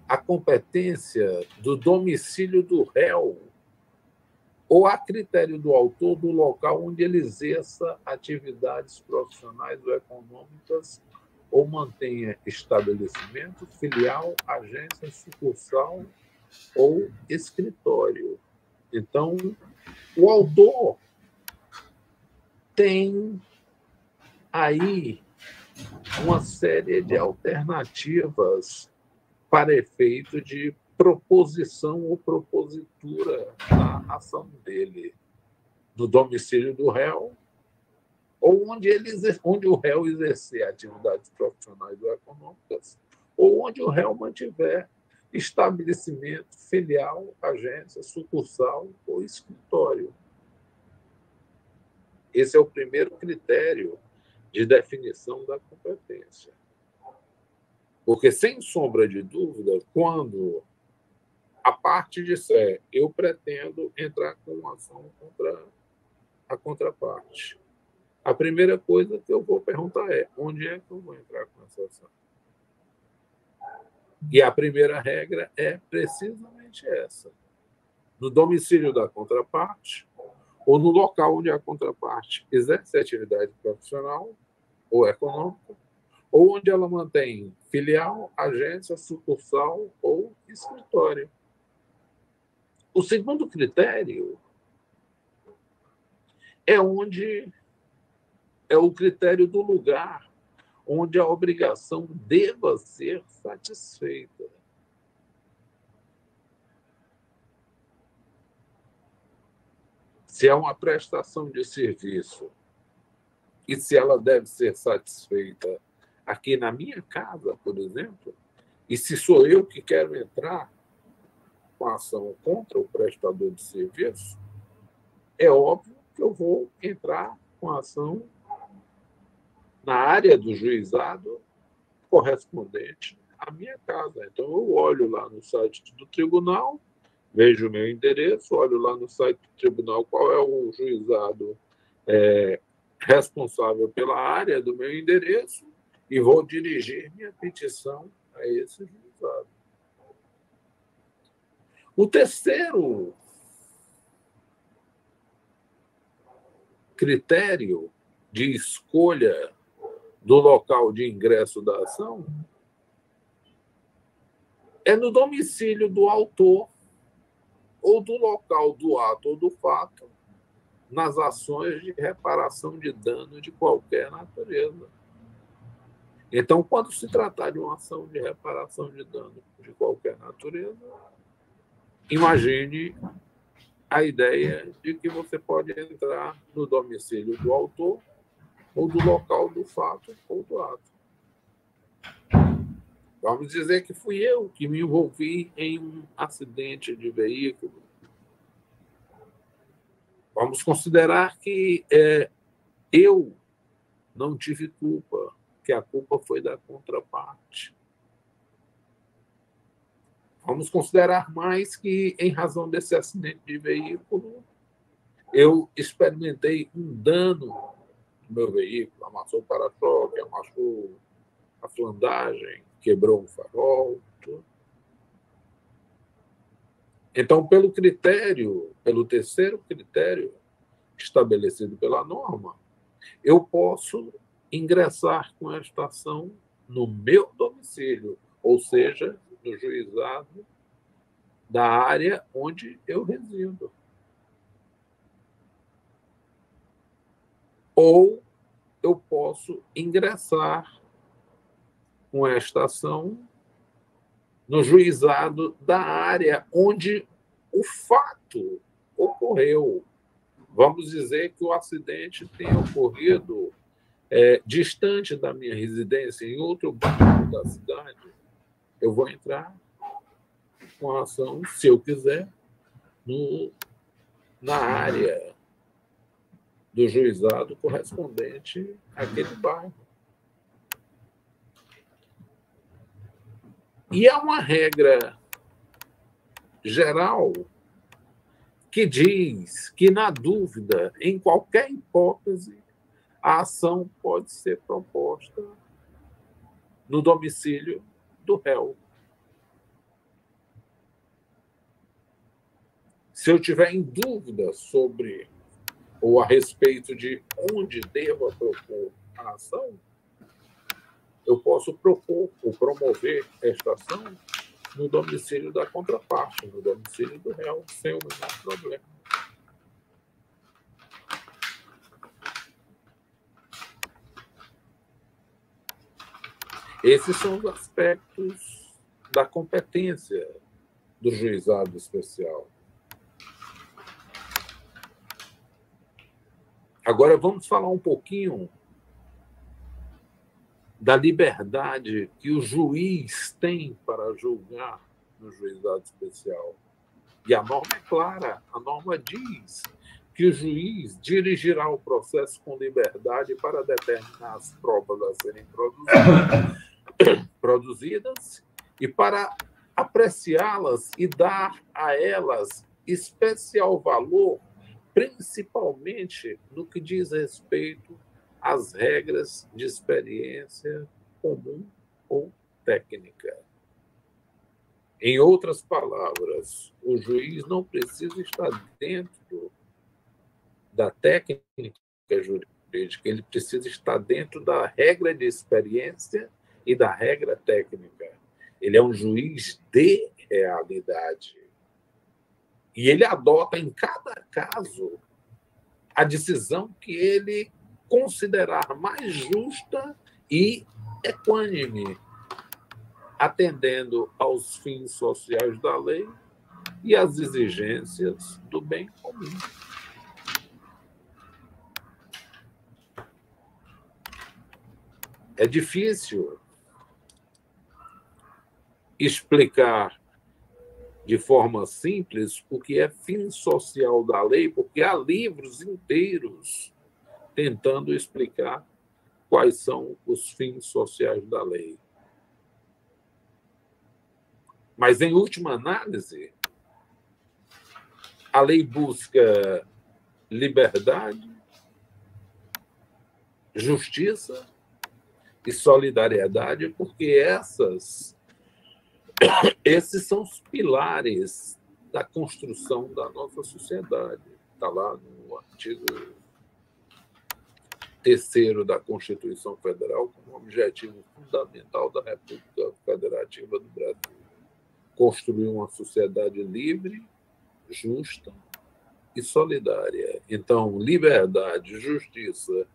[SPEAKER 1] a competência do domicílio do réu ou a critério do autor do local onde ele exerça atividades profissionais ou econômicas ou mantenha estabelecimento, filial, agência, sucursal ou escritório. Então, o autor tem aí uma série de alternativas para efeito de proposição ou propositura da ação dele, no domicílio do réu, ou onde o réu exercer atividades profissionais ou econômicas, ou onde o réu mantiver estabelecimento, filial, agência, sucursal ou escritório. Esse é o primeiro critério de definição da competência. Porque, sem sombra de dúvida, quando a parte disser eu pretendo entrar com uma ação contra a contraparte, a primeira coisa que eu vou perguntar é onde é que eu vou entrar com essa ação? E a primeira regra é precisamente essa. No domicílio da contraparte ou no local onde a contraparte exerce atividade profissional ou econômica, ou onde ela mantém filial, agência, sucursal ou escritório. O segundo critério é o critério do lugar onde a obrigação deva ser satisfeita. Se é uma prestação de serviço e se ela deve ser satisfeita aqui na minha casa, por exemplo, e se sou eu que quero entrar com a ação contra o prestador de serviço, é óbvio que eu vou entrar com a ação na área do juizado correspondente à minha casa. Então, eu olho lá no site do tribunal, vejo o meu endereço, olho lá no site do tribunal qual é o juizado responsável pela área do meu endereço e vou dirigir minha petição a esse juizado. O terceiro critério de escolha do local de ingresso da ação é no domicílio do autor ou do local do ato ou do fato nas ações de reparação de dano de qualquer natureza. Então, quando se tratar de uma ação de reparação de dano de qualquer natureza, imagine a ideia de que você pode entrar no domicílio do autor ou do local do fato ou do ato. Vamos dizer que fui eu que me envolvi em um acidente de veículo. Vamos considerar que eu não tive culpa, que a culpa foi da contraparte. Vamos considerar mais que, em razão desse acidente de veículo, eu experimentei um dano no meu veículo, amassou o para-choque, amassou a flandagem, quebrou um farol. Tudo. Então, pelo terceiro critério estabelecido pela norma, eu posso ingressar com esta ação no meu domicílio, ou seja, no juizado da área onde eu resido. Ou eu posso ingressar com esta ação no juizado da área onde o fato ocorreu. Vamos dizer que o acidente tenha ocorrido distante da minha residência, em outro bairro da cidade. eu vou entrar com a ação, se eu quiser, na área do juizado correspondente àquele bairro. E há uma regra geral que diz que, na dúvida, em qualquer hipótese, a ação pode ser proposta no domicílio do réu. Se eu tiver em dúvida sobre ou a respeito de onde devo propor a ação, eu posso propor ou promover esta ação no domicílio da contraparte, no domicílio do réu, sem o menor problema. Esses são os aspectos da competência do juizado especial. Agora vamos falar um pouquinho da liberdade que o juiz tem para julgar no juizado especial. E a norma é clara, a norma diz que o juiz dirigirá o processo com liberdade para determinar as provas a serem produzidas e para apreciá-las e dar a elas especial valor, principalmente no que diz respeito às regras de experiência comum ou técnica. Em outras palavras, o juiz não precisa estar dentro da técnica jurídica, ele precisa estar dentro da regra de experiência e da regra técnica. Ele é um juiz de realidade. E ele adota, em cada caso, a decisão que ele considerar mais justa e equânime, atendendo aos fins sociais da lei e às exigências do bem comum. É difícil explicar de forma simples o que é fim social da lei, porque há livros inteiros tentando explicar quais são os fins sociais da lei. Mas, em última análise, a lei busca liberdade, justiça e solidariedade, porque esses são os pilares da construção da nossa sociedade. Está lá no artigo 3º da Constituição Federal como objetivo fundamental da República Federativa do Brasil. Construir uma sociedade livre, justa e solidária. Então, liberdade, justiça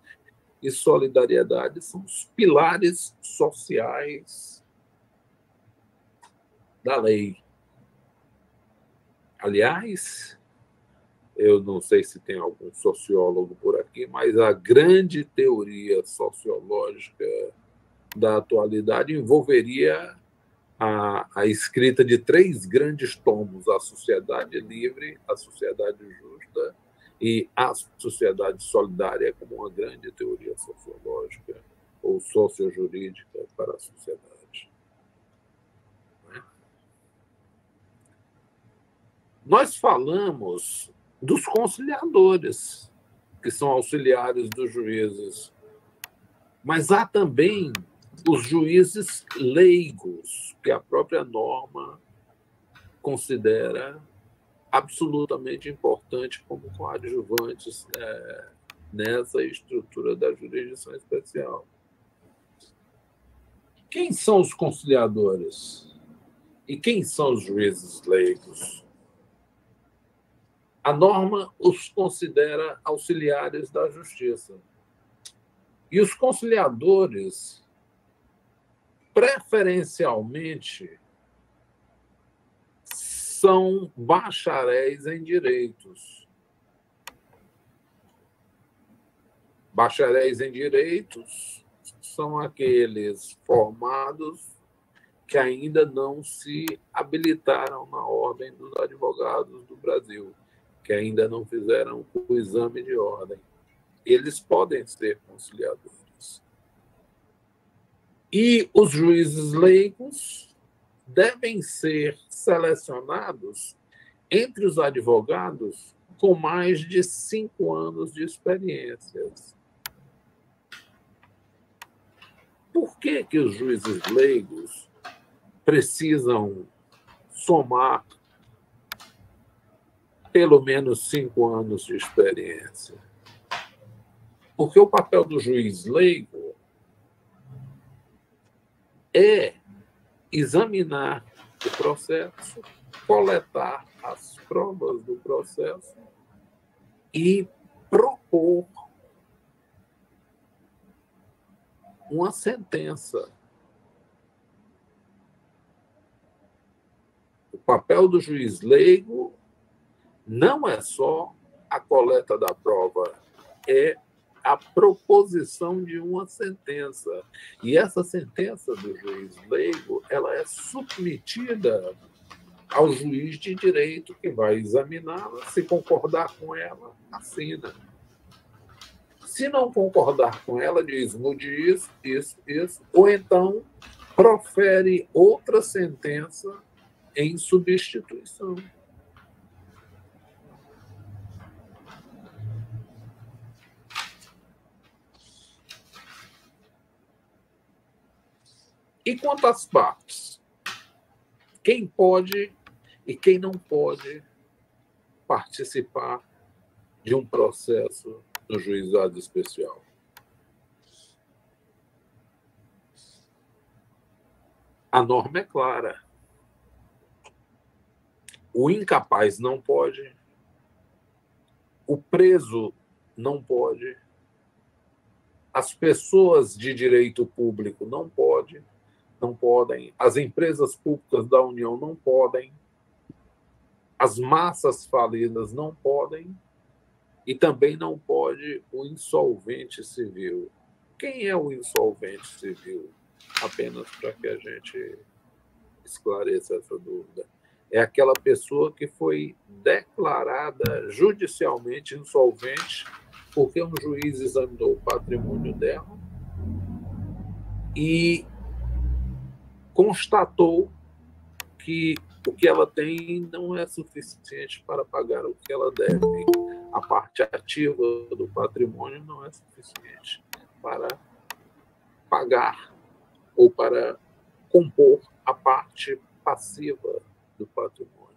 [SPEAKER 1] e solidariedade são os pilares sociais da lei. Aliás, eu não sei se tem algum sociólogo por aqui, mas a grande teoria sociológica da atualidade envolveria a escrita de 3 grandes tomos: a sociedade livre, a sociedade justa e a sociedade solidária, como uma grande teoria sociológica ou sociojurídica para a sociedade. Nós falamos dos conciliadores, que são auxiliares dos juízes, mas há também os juízes leigos, que a própria norma considera absolutamente importante como coadjuvantes nessa estrutura da jurisdição especial. Quem são os conciliadores? E quem são os juízes leigos? A norma os considera auxiliares da justiça. E os conciliadores, preferencialmente, são bacharéis em direitos. Bacharéis em direitos são aqueles formados que ainda não se habilitaram na Ordem dos Advogados do Brasil, que ainda não fizeram o exame de ordem. Eles podem ser conciliadores. E os juízes leigos devem ser selecionados entre os advogados com mais de 5 anos de experiências. Por que que os juízes leigos precisam somar pelo menos 5 anos de experiência? Porque o papel do juiz leigo é examinar o processo, coletar as provas do processo e propor uma sentença. O papel do juiz leigo não é só a coleta da prova, é a proposição de uma sentença. E essa sentença do juiz leigo, ela é submetida ao juiz de direito, que vai examiná-la. Se concordar com ela, assina. Se não concordar com ela, diz: mude isso, isso, ou então profere outra sentença em substituição. E quanto às partes? Quem pode e quem não pode participar de um processo no juizado especial? A norma é clara. O incapaz não pode, o preso não pode, as pessoas de direito público não podem, as empresas públicas da União não podem, as massas falidas não podem, e também não pode o insolvente civil. Quem é o insolvente civil? Apenas para que a gente esclareça essa dúvida. É aquela pessoa que foi declarada judicialmente insolvente porque um juiz examinou o patrimônio dela e constatou que o que ela tem não é suficiente para pagar o que ela deve. A parte ativa do patrimônio não é suficiente para pagar ou para compor a parte passiva do patrimônio.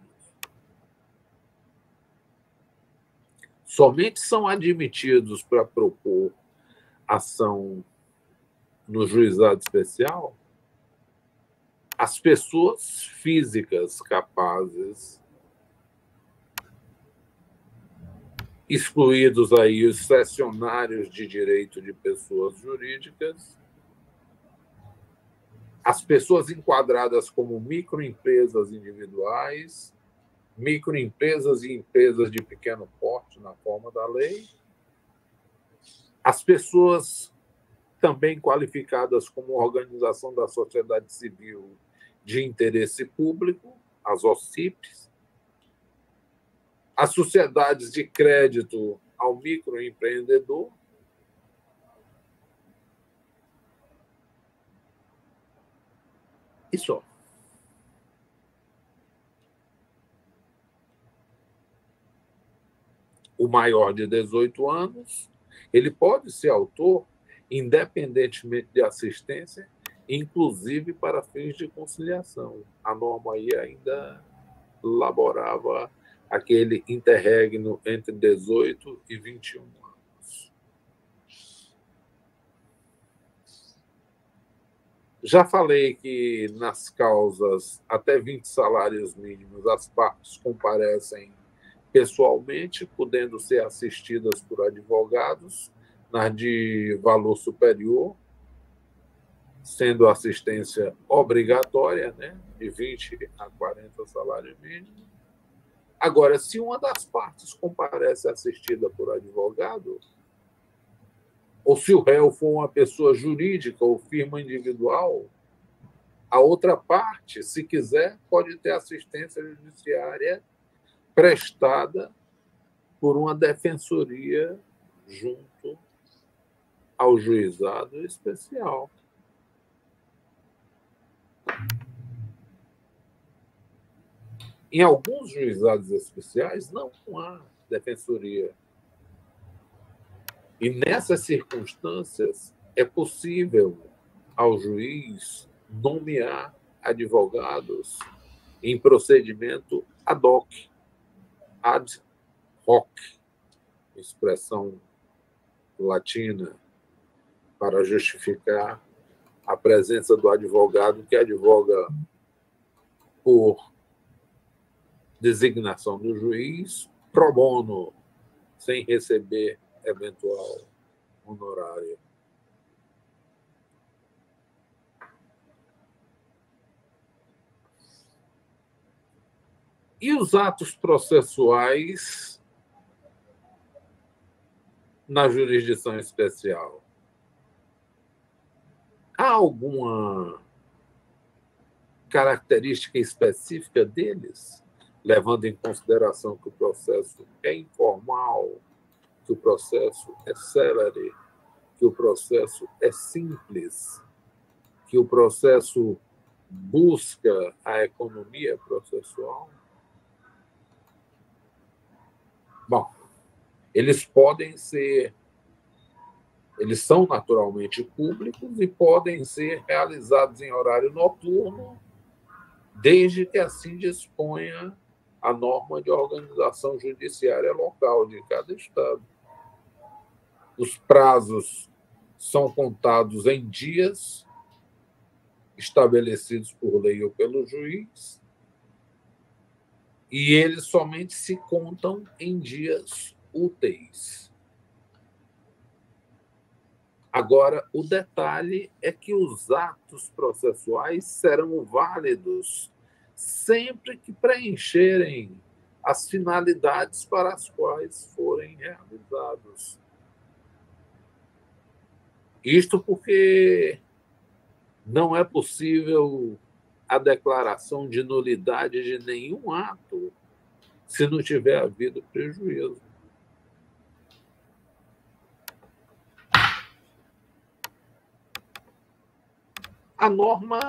[SPEAKER 1] Somente são admitidos para propor ação no juizado especial as pessoas físicas capazes, excluídos aí os cessionários de direito de pessoas jurídicas, as pessoas enquadradas como microempresas individuais, microempresas e empresas de pequeno porte na forma da lei, as pessoas também qualificadas como organização da sociedade civil de interesse público, as OCIPs, as sociedades de crédito ao microempreendedor, e só. O maior de 18 anos, ele pode ser autor, independentemente de assistência, inclusive para fins de conciliação. A norma aí ainda elaborava aquele interregno entre 18 e 21 anos. Já falei que nas causas até 20 salários mínimos, as partes comparecem pessoalmente, podendo ser assistidas por advogados, nas de valor superior, sendo assistência obrigatória, né, de 20 a 40 salários mínimos. Agora, se uma das partes comparece assistida por advogado, ou se o réu for uma pessoa jurídica ou firma individual, A outra parte, se quiser, pode ter assistência judiciária prestada por uma defensoria junto ao juizado especial. Em alguns juizados especiais não há defensoria. E nessas circunstâncias é possível ao juiz nomear advogados em procedimento ad hoc, ad hoc, expressão latina, para justificar a presença do advogado que advoga por designação do juiz pro bono, sem receber eventual honorário. E os atos processuais na jurisdição especial? Há alguma característica específica deles, levando em consideração que o processo é informal, que o processo é célere, que o processo é simples, que o processo busca a economia processual? Bom, eles são naturalmente públicos e podem ser realizados em horário noturno, desde que assim disponha a norma de organização judiciária local de cada estado. Os prazos são contados em dias estabelecidos por lei ou pelo juiz, e eles somente se contam em dias úteis. Agora, o detalhe é que os atos processuais serão válidos sempre que preencherem as finalidades para as quais forem realizados. Isto porque não é possível a declaração de nulidade de nenhum ato se não tiver havido prejuízo. A norma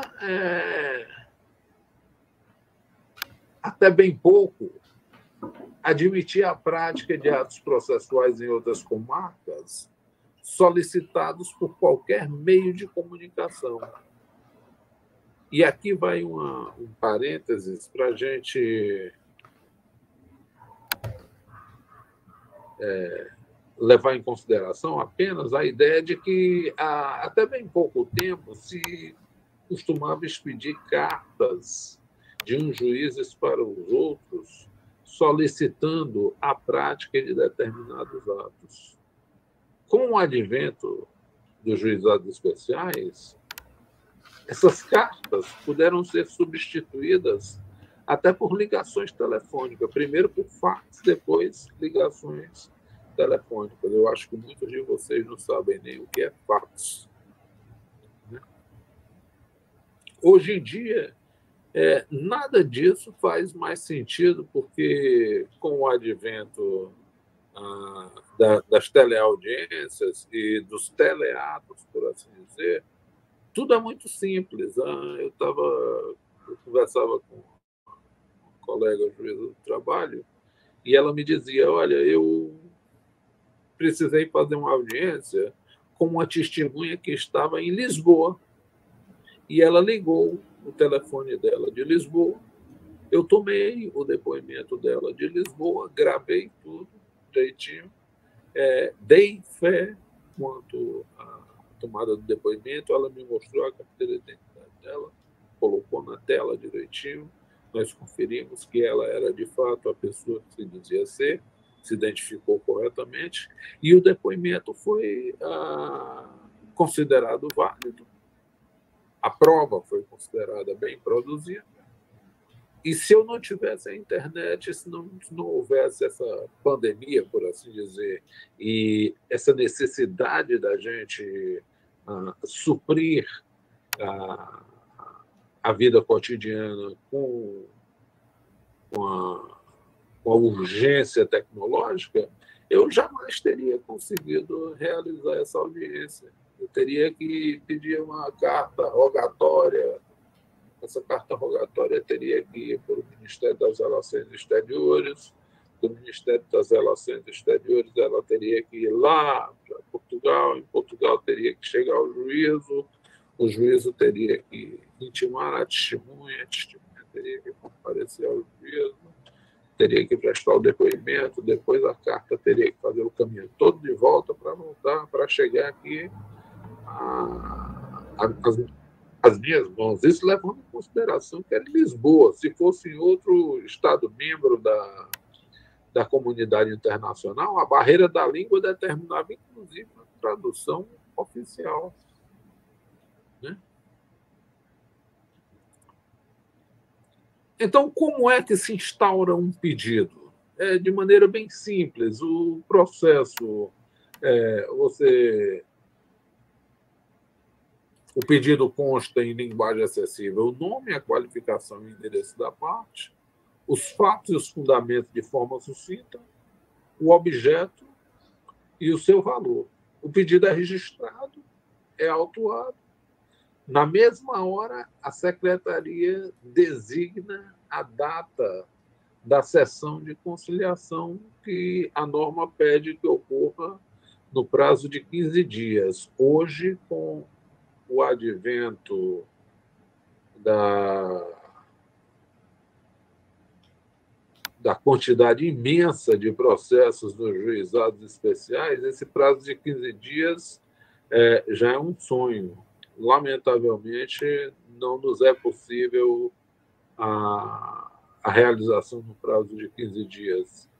[SPEAKER 1] até bem pouco admitia a prática de atos processuais em outras comarcas solicitados por qualquer meio de comunicação. E aqui vai um parênteses para a gente levar em consideração apenas a ideia de que há até bem pouco tempo se costumava expedir cartas de uns juízes para os outros solicitando a prática de determinados atos. Com o advento dos juizados especiais, essas cartas puderam ser substituídas até por ligações telefônicas. Primeiro por fax, depois ligações telefônicas. Eu acho que muitos de vocês não sabem nem o que é fax. Hoje em dia, nada disso faz mais sentido, porque com o advento das teleaudiências e dos teleatos, por assim dizer, tudo é muito simples. Eu conversava com uma colega juíza do trabalho e ela me dizia: olha, eu precisei fazer uma audiência com uma testemunha que estava em Lisboa. E ela ligou o telefone dela de Lisboa. Eu tomei o depoimento dela de Lisboa, gravei tudo direitinho, dei fé quanto à tomada do depoimento. Ela me mostrou a carteira de identidade dela, colocou na tela direitinho. Nós conferimos que ela era, de fato, a pessoa que se dizia ser, se identificou corretamente, e o depoimento foi considerado válido. A prova foi considerada bem produzida. E se eu não tivesse a internet, se não houvesse essa pandemia, por assim dizer, e essa necessidade da gente suprir a vida cotidiana com a urgência tecnológica, eu jamais teria conseguido realizar essa audiência. Eu teria que pedir uma carta rogatória. Essa carta rogatória teria que ir para o Ministério das Relações Exteriores. Do Ministério das Relações Exteriores, ela teria que ir lá para Portugal. Em Portugal, teria que chegar ao juízo. O juízo teria que intimar a testemunha teria que comparecer ao juízo, teria que prestar o depoimento, depois a carta teria que fazer o caminho todo de volta para voltar, para chegar aqui às minhas mãos. Isso levando em consideração que era em Lisboa. Se fosse em outro Estado membro da comunidade internacional, a barreira da língua determinava, inclusive, a tradução oficial. Né? Então, como é que se instaura um pedido? De maneira bem simples. O processo, o pedido consta em linguagem acessível o nome, a qualificação e o endereço da parte, os fatos e os fundamentos de forma sucinta, o objeto e o seu valor. O pedido é registrado, é autuado. Na mesma hora, a secretaria designa a data da sessão de conciliação que a norma pede que ocorra no prazo de 15 dias. Hoje, com o advento da quantidade imensa de processos nos juizados especiais, esse prazo de 15 dias já é um sonho. Lamentavelmente, não nos é possível a realização no prazo de 15 dias.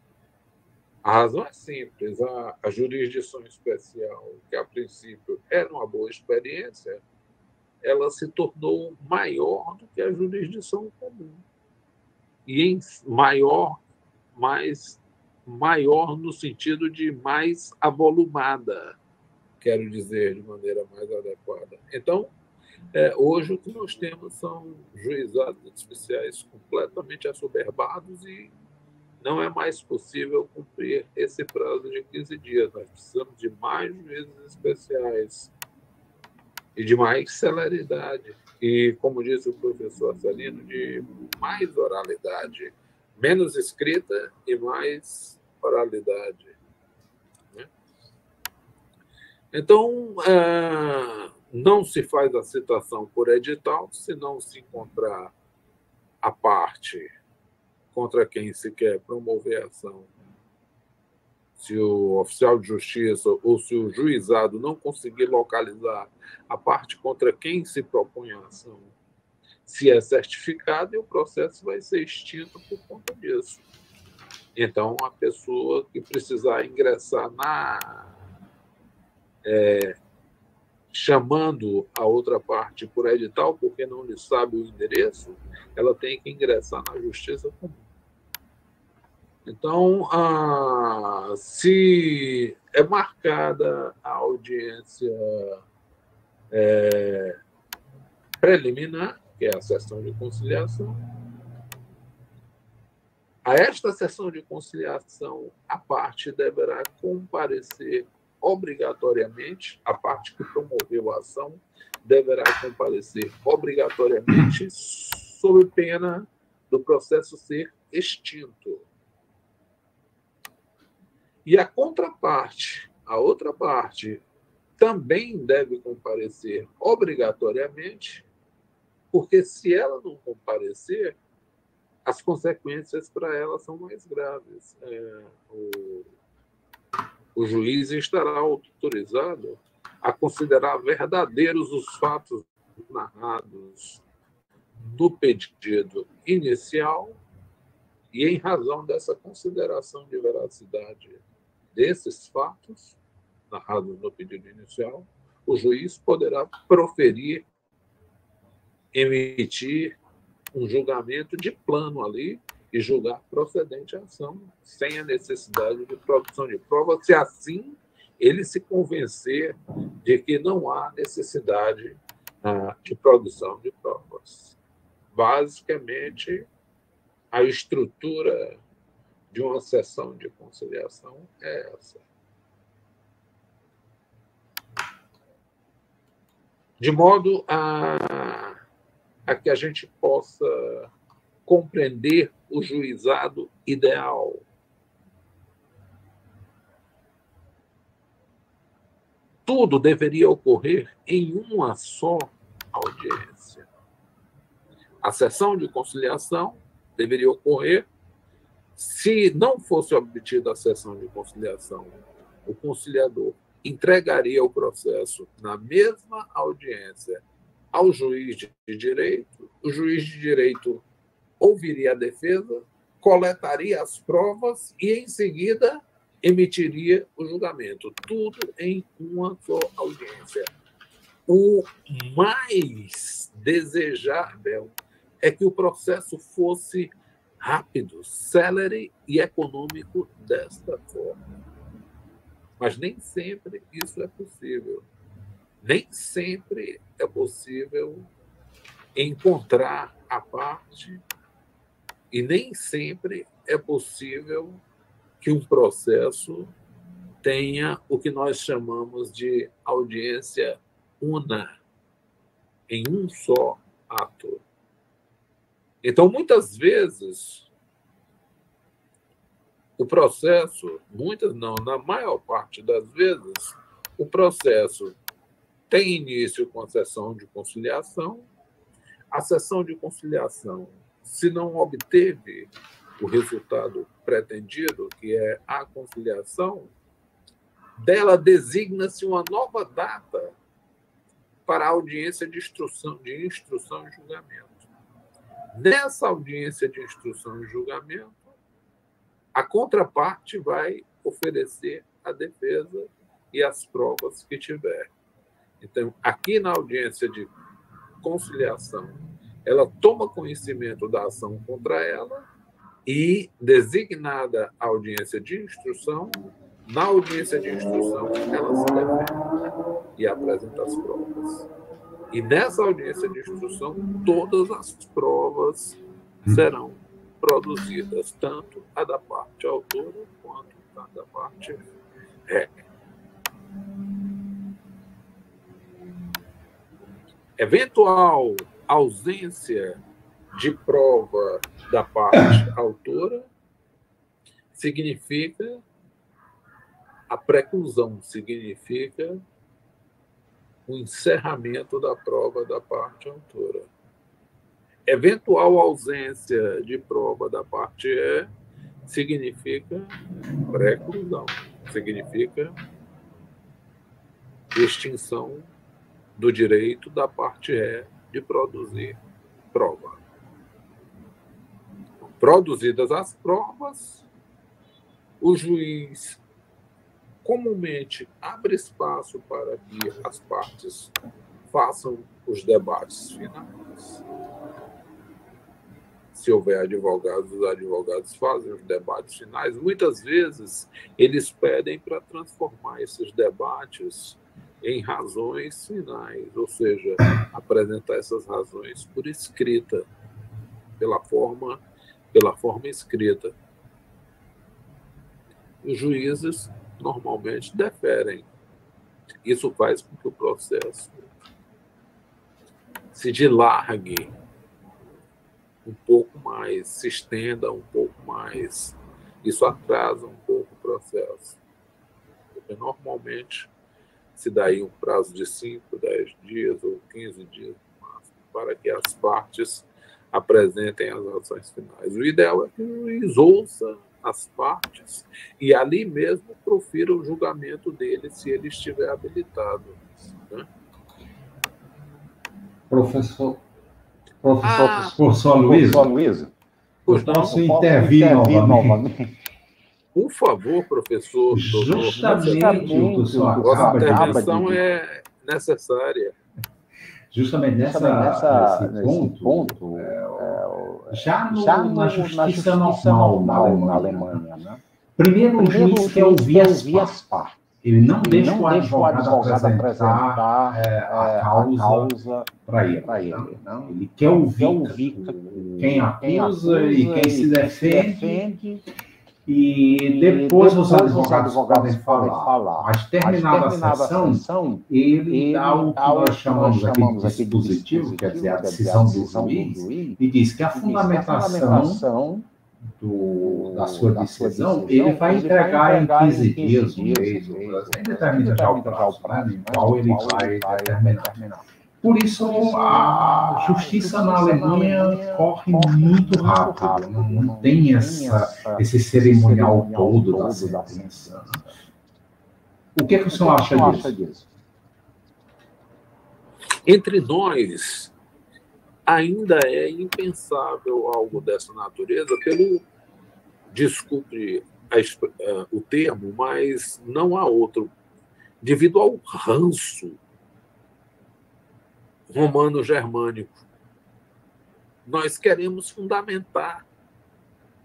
[SPEAKER 1] A razão é simples. A jurisdição especial, que a princípio era uma boa experiência, ela se tornou maior do que a jurisdição comum. E maior no sentido de mais avolumada, quero dizer, de maneira mais adequada. Então, hoje o que nós temos são juizados especiais completamente assoberbados e não é mais possível cumprir esse prazo de 15 dias. Nós precisamos de mais juízes especiais e de mais celeridade. E, como disse o professor Celino, de mais oralidade, menos escrita e mais oralidade. Então, não se faz a citação por edital se não se encontrar a parte contra quem se quer promover a ação. Se o oficial de justiça ou se o juizado não conseguir localizar a parte contra quem se propõe a ação, se é certificado, e o processo vai ser extinto por conta disso. Então, a pessoa que precisar ingressar chamando a outra parte por edital, porque não lhe sabe o endereço, ela tem que ingressar na Justiça Comum. Então, se é marcada a audiência preliminar, que é a sessão de conciliação, a esta sessão de conciliação, a parte deverá comparecer obrigatoriamente, a parte que promoveu a ação deverá comparecer obrigatoriamente sob pena do processo ser extinto. E a contraparte, a outra parte, também deve comparecer obrigatoriamente, porque se ela não comparecer, as consequências para ela são mais graves. O juiz estará autorizado a considerar verdadeiros os fatos narrados no pedido inicial e, em razão dessa consideração de veracidade desses fatos narrados no pedido inicial, o juiz poderá emitir um julgamento de plano ali e julgar procedente a ação, sem a necessidade de produção de provas, se assim ele se convencer de que não há necessidade de produção de provas. basicamente, a estrutura de uma sessão de conciliação é essa. De modo a que a gente possa compreender o juizado ideal. Tudo deveria ocorrer em uma só audiência. A sessão de conciliação deveria ocorrer. Se não fosse obtida a sessão de conciliação, o conciliador entregaria o processo na mesma audiência ao juiz de direito, o juiz de direito ouviria a defesa, coletaria as provas e, em seguida, emitiria o julgamento. Tudo em uma só audiência. O mais desejável é que o processo fosse rápido, célere e econômico desta forma. Mas nem sempre isso é possível. Nem sempre é possível encontrar a parte e nem sempre é possível que um processo tenha o que nós chamamos de audiência una, em um só ato. Então, muitas vezes, o processo, muitas não, na maior parte das vezes, o processo tem início com a sessão de conciliação. A sessão de conciliação, se não obteve o resultado pretendido, que é a conciliação, dela designa-se uma nova data para a audiência de instrução e julgamento. Nessa audiência de instrução e julgamento, a contraparte vai oferecer a defesa e as provas que tiver. Então, aqui na audiência de conciliação, ela toma conhecimento da ação contra ela e, designada a audiência de instrução, na audiência de instrução, ela se defende e apresenta as provas. E nessa audiência de instrução, todas as provas serão produzidas, tanto a da parte autora quanto a da parte régia. Eventual ausência de prova da parte autora significa a preclusão, significa o encerramento da prova da parte autora. Eventual ausência de prova da parte E significa preclusão, significa extinção do direito da parte E de produzir prova. Produzidas as provas, o juiz comumente abre espaço para que as partes façam os debates finais. Se houver advogados, os advogados fazem os debates finais. Muitas vezes, eles pedem para transformar esses debates em razões finais, ou seja, apresentar essas razões por escrita, pela forma escrita. Os juízes normalmente deferem. Isso faz com que o processo se dilargue um pouco mais, se estenda um pouco mais. Isso atrasa um pouco o processo. Porque normalmente se dá aí um prazo de 5, 10 dias ou 15 dias no máximo, para que as partes apresentem as ações finais. O ideal é que o juiz ouça as partes e ali mesmo profira o julgamento dele, se ele estiver habilitado. Né?
[SPEAKER 2] Professor Luísa, eu posso intervir novamente?
[SPEAKER 1] Por favor, professor.
[SPEAKER 2] Justamente o que o senhor
[SPEAKER 1] acaba de dizer. A intervenção é necessária.
[SPEAKER 2] Justamente nesse ponto, já na justiça normal na Alemanha, né? Primeiro o juiz quer ouvir as partes. Ele não deixa o advogado apresentar a causa para ele. Não? Ele quer ouvir quem acusa e quem se defende, e depois os advogados podem falar. Mas terminada a sessão, ele dá o que nós chamamos aqui de dispositivo, quer dizer, a decisão do juiz, e diz que a fundamentação da sua decisão, ele vai entregar em 15 dias, um mês, nem determina já o prazo, no qual ele vai determinar. Por isso, a justiça na Alemanha corre muito rápido, não tem esse cerimonial todo da sentença. O que o senhor acha disso?
[SPEAKER 1] Entre nós, ainda é impensável algo dessa natureza, desculpe o termo, mas não há outro, devido ao ranço romano-germânico. Nós queremos fundamentar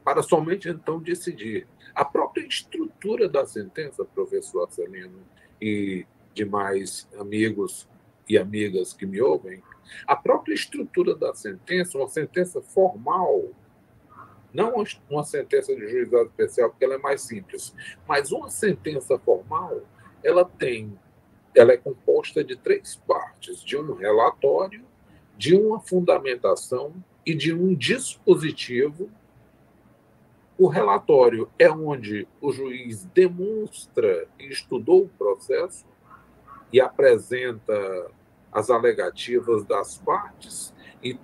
[SPEAKER 1] para somente então decidir. A própria estrutura da sentença, professor Arcelino e demais amigos e amigas que me ouvem, a própria estrutura da sentença, uma sentença formal, não uma sentença de juizado especial, porque ela é mais simples, mas uma sentença formal, ela é composta de 3 partes, de um relatório, de uma fundamentação e de um dispositivo. O relatório é onde o juiz demonstra que estudou o processo e apresenta as alegativas das partes e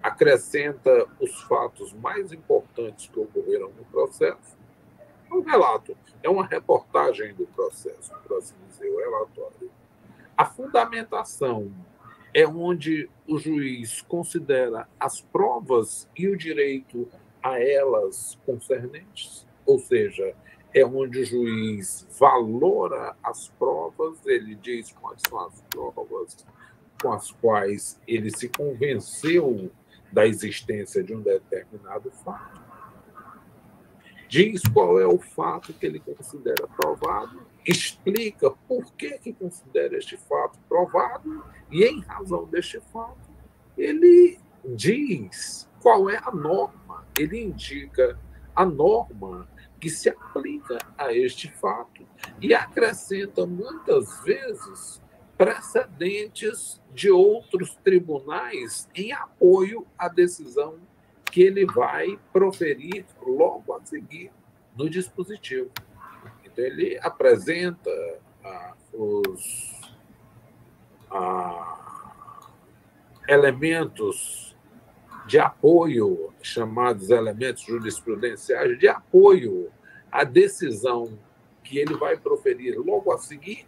[SPEAKER 1] acrescenta os fatos mais importantes que ocorreram no processo. É um relato, é uma reportagem do processo, por assim dizer, o relatório. A fundamentação é onde o juiz considera as provas e o direito a elas concernentes, ou seja, é onde o juiz valora as provas, ele diz quais são as provas com as quais ele se convenceu da existência de um determinado fato, diz qual é o fato que ele considera provado, explica por que considera este fato provado e, em razão deste fato, ele diz qual é a norma, ele indica a norma que se aplica a este fato e acrescenta, muitas vezes, precedentes de outros tribunais em apoio à decisão que ele vai proferir logo a seguir no dispositivo. Então, ele apresenta os elementos de apoio, chamados elementos jurisprudenciais, de apoio à decisão que ele vai proferir logo a seguir,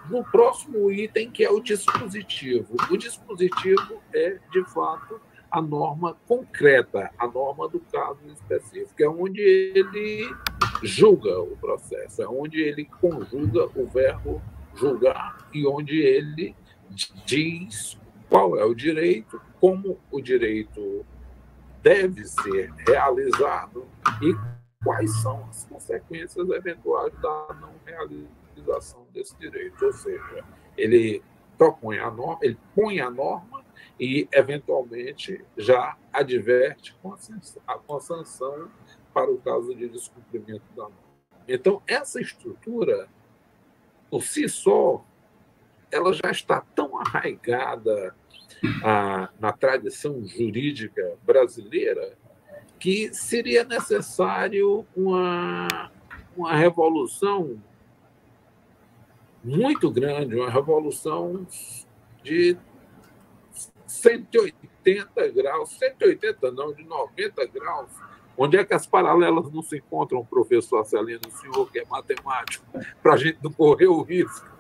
[SPEAKER 1] no próximo item, que é o dispositivo. O dispositivo é, de fato, a norma concreta, a norma do caso específico, é onde ele julga o processo, é onde ele conjuga o verbo julgar e onde ele diz qual é o direito, como o direito deve ser realizado e quais são as consequências eventuais da não realização desse direito. Ou seja, ele propõe a norma, ele põe a norma e, eventualmente, já adverte com a sanção para o caso de descumprimento da norma. Então, essa estrutura, por si só, ela já está tão arraigada na tradição jurídica brasileira que seria necessário uma revolução muito grande, uma revolução de 180 graus, 180 não, de 90 graus. Onde é que as paralelas não se encontram, professor Arcelino, o senhor que é matemático, para a gente não correr o risco?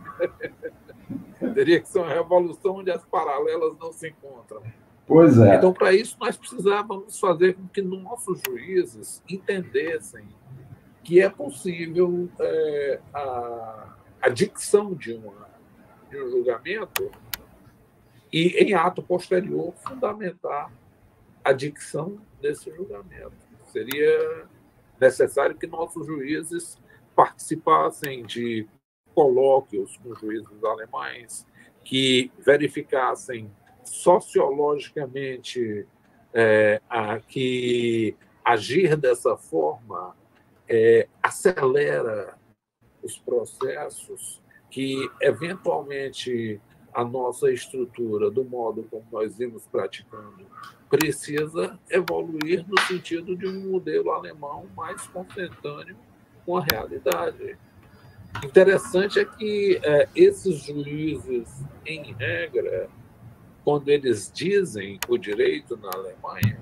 [SPEAKER 1] Teria que ser uma revolução onde as paralelas não se encontram.
[SPEAKER 2] Pois é.
[SPEAKER 1] Então, para isso, nós precisávamos fazer com que nossos juízes entendessem que é possível a dicção de um julgamento e, em ato posterior, fundamentar a dicção desse julgamento. Seria necessário que nossos juízes participassem de colóquios com juízes alemães que verificassem sociologicamente que agir dessa forma acelera os processos, que, eventualmente, a nossa estrutura, do modo como nós vimos praticando, precisa evoluir no sentido de um modelo alemão mais consentâneo com a realidade. Interessante é que esses juízes, em regra, quando eles dizem o direito na Alemanha,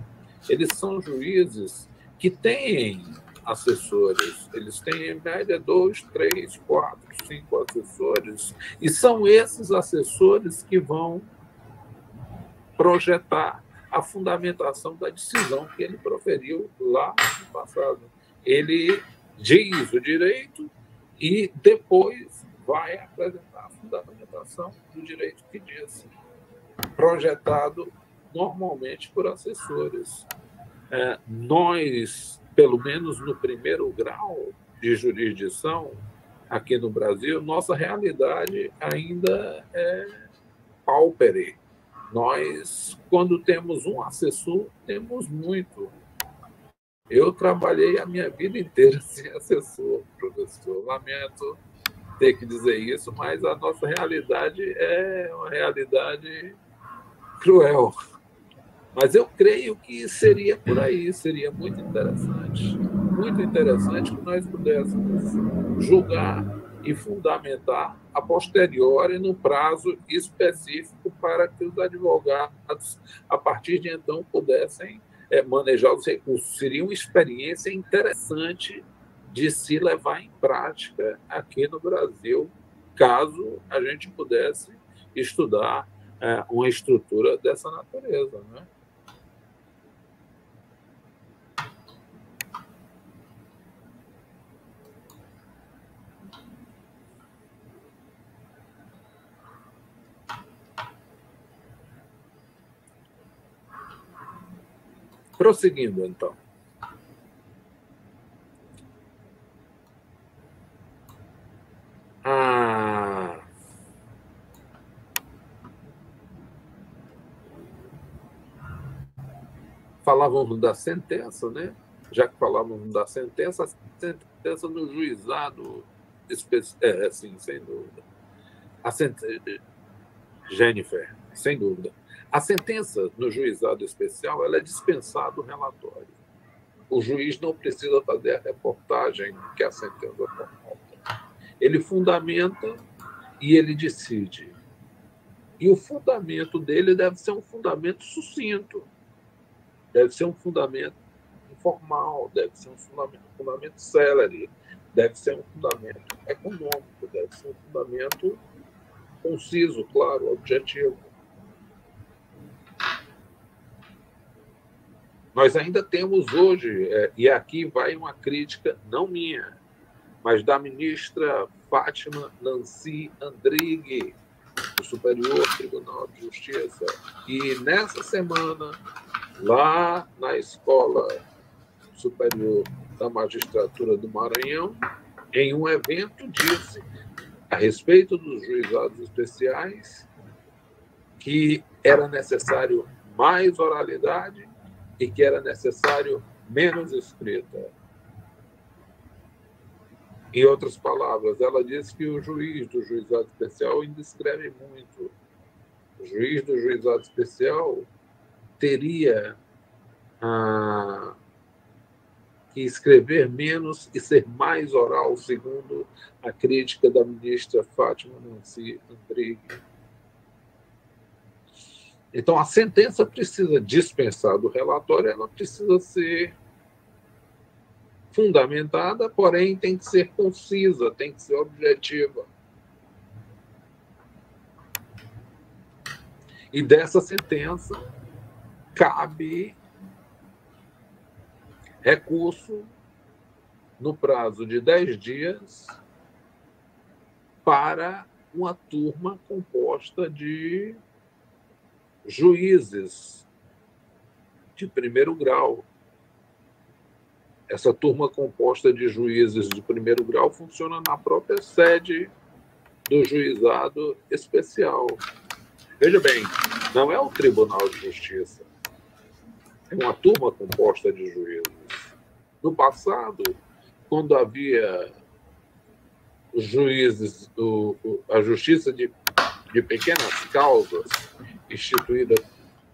[SPEAKER 1] eles são juízes que têm assessores, eles têm, em média, 2, 3, 4, 5 assessores, e são esses assessores que vão projetar a fundamentação da decisão que ele proferiu lá no passado. Ele diz o direito e depois vai apresentar a fundamentação do direito que disse, projetado normalmente por assessores. Nós, pelo menos no primeiro grau de jurisdição aqui no Brasil, nossa realidade ainda é paupere. Nós, quando temos um assessor, temos muito. Eu trabalhei a minha vida inteira sem assessor, professor. Lamento ter que dizer isso, mas a nossa realidade é uma realidade cruel. Mas eu creio que seria por aí, seria muito interessante que nós pudéssemos julgar e fundamentar a posteriori no prazo específico para que os advogados, a partir de então, pudessem manejar os recursos. Seria uma experiência interessante de se levar em prática aqui no Brasil, caso a gente pudesse estudar uma estrutura dessa natureza, né? Prosseguindo, então. Falávamos da sentença, né? Já que falávamos da sentença, a sentença no juizado especial, sim, sem dúvida. Jennifer, sem dúvida. A sentença no juizado especial, ela é dispensada o relatório. O juiz não precisa fazer a reportagem que a sentença comporta. Ele fundamenta e ele decide. E o fundamento dele deve ser um fundamento sucinto, deve ser um fundamento informal, deve ser um fundamento célere, deve ser um fundamento econômico, deve ser um fundamento conciso, claro, objetivo. Nós ainda temos hoje, e aqui vai uma crítica, não minha, mas da ministra Fátima Nancy Andrighi, do Superior Tribunal de Justiça, e nessa semana, lá na Escola Superior da Magistratura do Maranhão, em um evento, disse, a respeito dos juizados especiais, que era necessário mais oralidade e que era necessário menos escrita. Em outras palavras, ela disse que o juiz do juizado especial ainda escreve muito. O juiz do juizado especial teria que escrever menos e ser mais oral, segundo a crítica da ministra Fátima Nancy Andrighi. Então, a sentença precisa dispensar do relatório, ela precisa ser fundamentada, porém tem que ser concisa, tem que ser objetiva. E dessa sentença cabe recurso no prazo de 10 dias para uma turma composta de juízes de primeiro grau. Essa turma composta de juízes de primeiro grau funciona na própria sede do juizado especial. Veja bem, não é o Tribunal de Justiça, é uma turma composta de juízes. No passado, quando havia os juízes, a Justiça de pequenas causas, instituída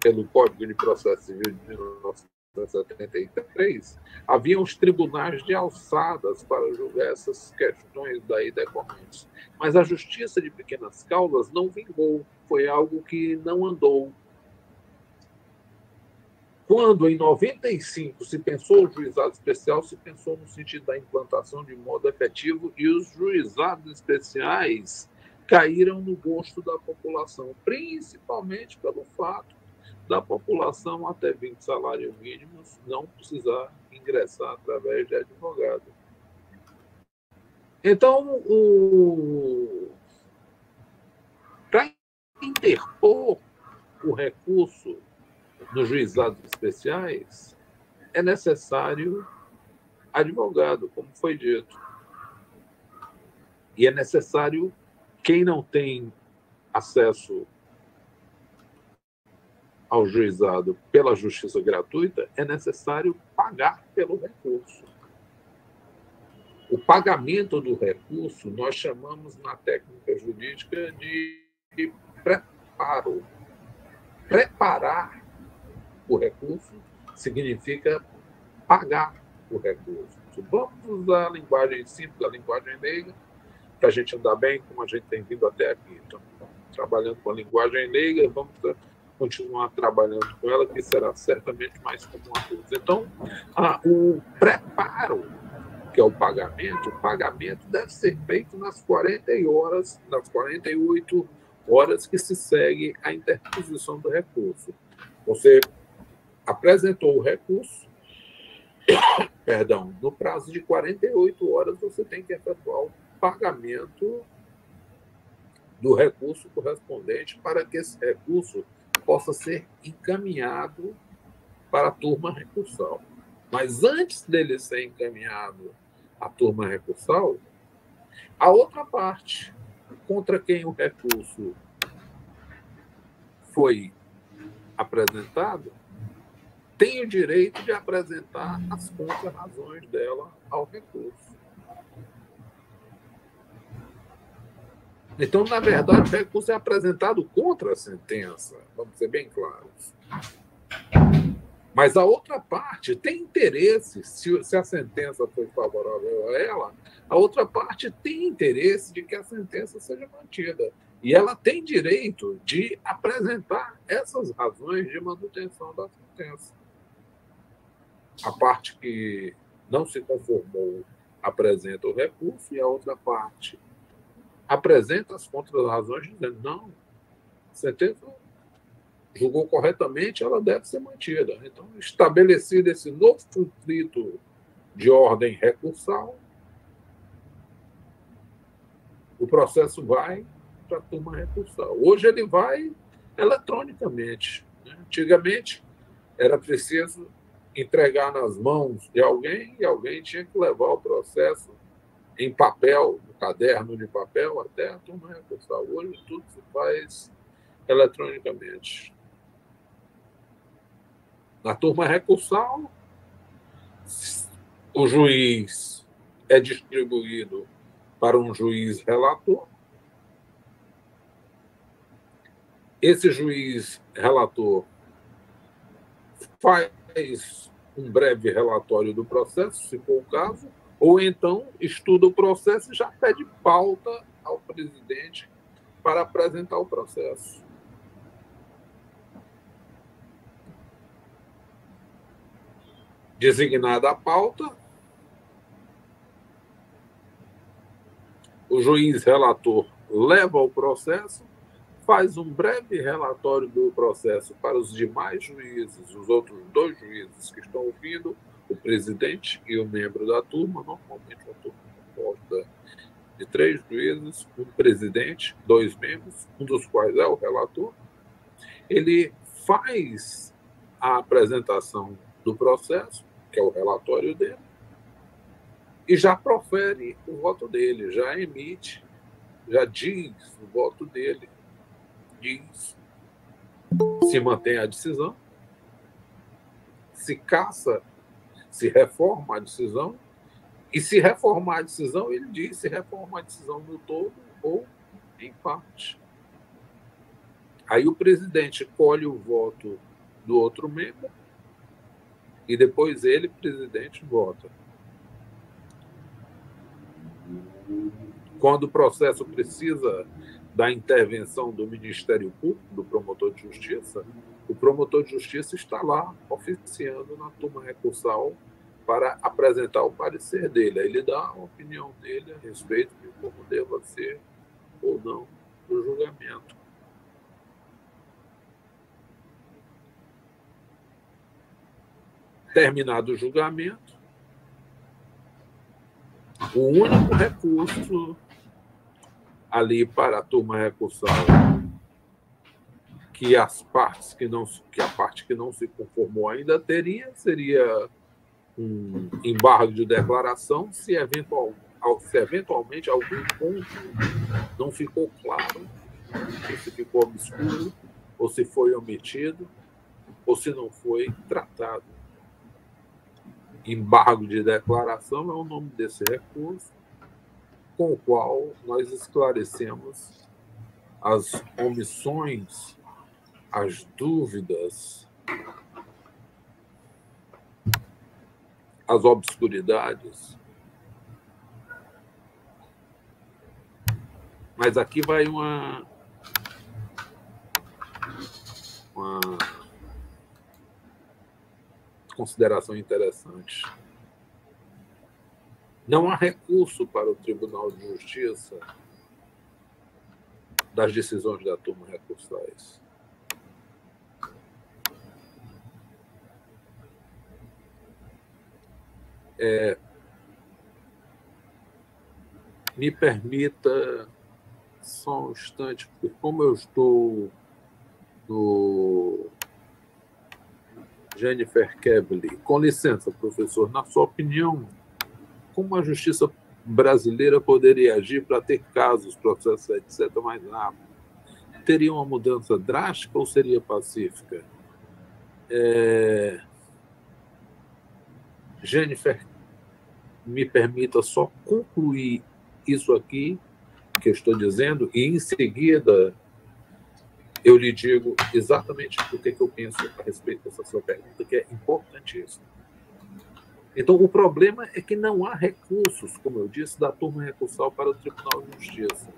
[SPEAKER 1] pelo Código de Processo Civil de 1973, havia os tribunais de alçadas para julgar essas questões daí decorrentes. Mas a Justiça de pequenas causas não vingou, foi algo que não andou. Quando, em 95, se pensou o juizado especial, se pensou no sentido da implantação de modo efetivo e os juizados especiais caíram no gosto da população, principalmente pelo fato da população até 20 salários mínimos não precisar ingressar através de advogado. Então, para interpor o recurso dos juizados especiais, é necessário advogado, como foi dito. E é necessário, quem não tem acesso ao juizado pela justiça gratuita, é necessário pagar pelo recurso. O pagamento do recurso nós chamamos na técnica jurídica de preparo. Preparar o recurso significa pagar o recurso. Vamos usar a linguagem simples, a linguagem leiga, para a gente andar bem, como a gente tem vindo até aqui. Então, trabalhando com a linguagem leiga, vamos continuar trabalhando com ela, que será certamente mais comum a todos. Então, o preparo, que é o pagamento deve ser feito nas 48 horas que se segue a interposição do recurso. Você apresentou o recurso, no prazo de 48 horas você tem que efetuar o pagamento do recurso correspondente para que esse recurso possa ser encaminhado para a turma recursal. Mas antes dele ser encaminhado à turma recursal, a outra parte, contra quem o recurso foi apresentado, tem o direito de apresentar as contra-razões dela ao recurso. Então, na verdade, o recurso é apresentado contra a sentença, vamos ser bem claros. Mas a outra parte tem interesse, se a sentença foi favorável a ela, a outra parte tem interesse de que a sentença seja mantida. E ela tem direito de apresentar essas razões de manutenção da sentença. A parte que não se conformou apresenta o recurso e a outra parte apresenta as contra-razões dizendo não, a sentença julgou corretamente, ela deve ser mantida. Então, estabelecido esse novo conflito de ordem recursal, o processo vai para a turma recursal. Hoje ele vai eletronicamente. Antigamente, era preciso entregar nas mãos de alguém e alguém tinha que levar o processo em papel, no caderno de papel, até a turma recursal. Hoje tudo se faz eletronicamente. Na turma recursal, o juiz é distribuído para um juiz relator. Esse juiz relator faz um breve relatório do processo, se for o caso, ou então estuda o processo e já pede pauta ao presidente para apresentar o processo. Designada a pauta, o juiz relator leva o processo, faz um breve relatório do processo para os demais juízes, os outros 2 juízes que estão ouvindo, o presidente e o membro da turma, normalmente uma turma composta de 3 juízes, um presidente, 2 membros, um dos quais é o relator. Ele faz a apresentação do processo, que é o relatório dele, e já profere o voto dele, já emite já diz o voto dele. Diz se mantém a decisão, se caça, se reforma a decisão, e se reformar a decisão, ele diz se reforma a decisão no todo ou em parte. Aí o presidente colhe o voto do outro membro e depois ele, presidente, vota. Quando o processo precisa da intervenção do Ministério Público, do promotor de justiça, o promotor de justiça está lá oficiando na turma recursal para apresentar o parecer dele. Aí ele dá a opinião dele a respeito de como deva ser ou não o julgamento. Terminado o julgamento, o único recurso ali para a turma recursal que a parte que não se conformou ainda teria seria um embargo de declaração se eventualmente algum ponto não ficou claro, ou se ficou obscuro, ou se foi omitido, ou se não foi tratado. Embargo de declaração é o nome desse recurso, com o qual nós esclarecemos as omissões, as dúvidas, as obscuridades. Mas aqui vai uma consideração interessante. Não há recurso para o Tribunal de Justiça das decisões da turma recursais. Me permita só um instante, porque como eu estou no Jennifer Kebley. Com licença, professor, na sua opinião, como a justiça brasileira poderia agir para ter casos, processos, etc., mais rápido? Teria uma mudança drástica ou seria pacífica? Jennifer, me permita só concluir isso aqui que eu estou dizendo e, em seguida, eu lhe digo exatamente o que eu penso a respeito dessa sua pergunta, que é importantíssima. Então, o problema é que não há recursos, como eu disse, da turma recursal para o Tribunal de Justiça.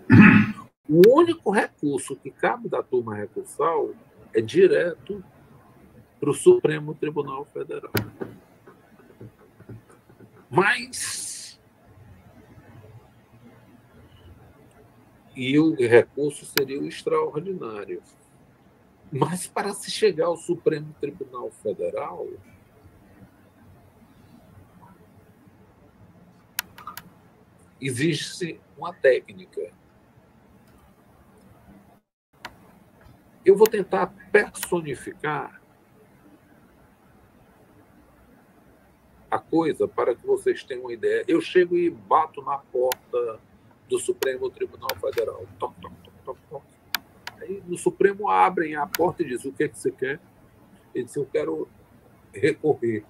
[SPEAKER 1] O único recurso que cabe da turma recursal é direto para o Supremo Tribunal Federal. Mas... E o recurso seria o extraordinário. Mas, para se chegar ao Supremo Tribunal Federal, existe uma técnica. Eu vou tentar personificar a coisa para que vocês tenham uma ideia. Eu chego e bato na porta do Supremo Tribunal Federal. Toc, toc, toc, toc, toc. Aí no Supremo abrem a porta e dizem: o que é que você quer? Ele diz: eu quero recorrer.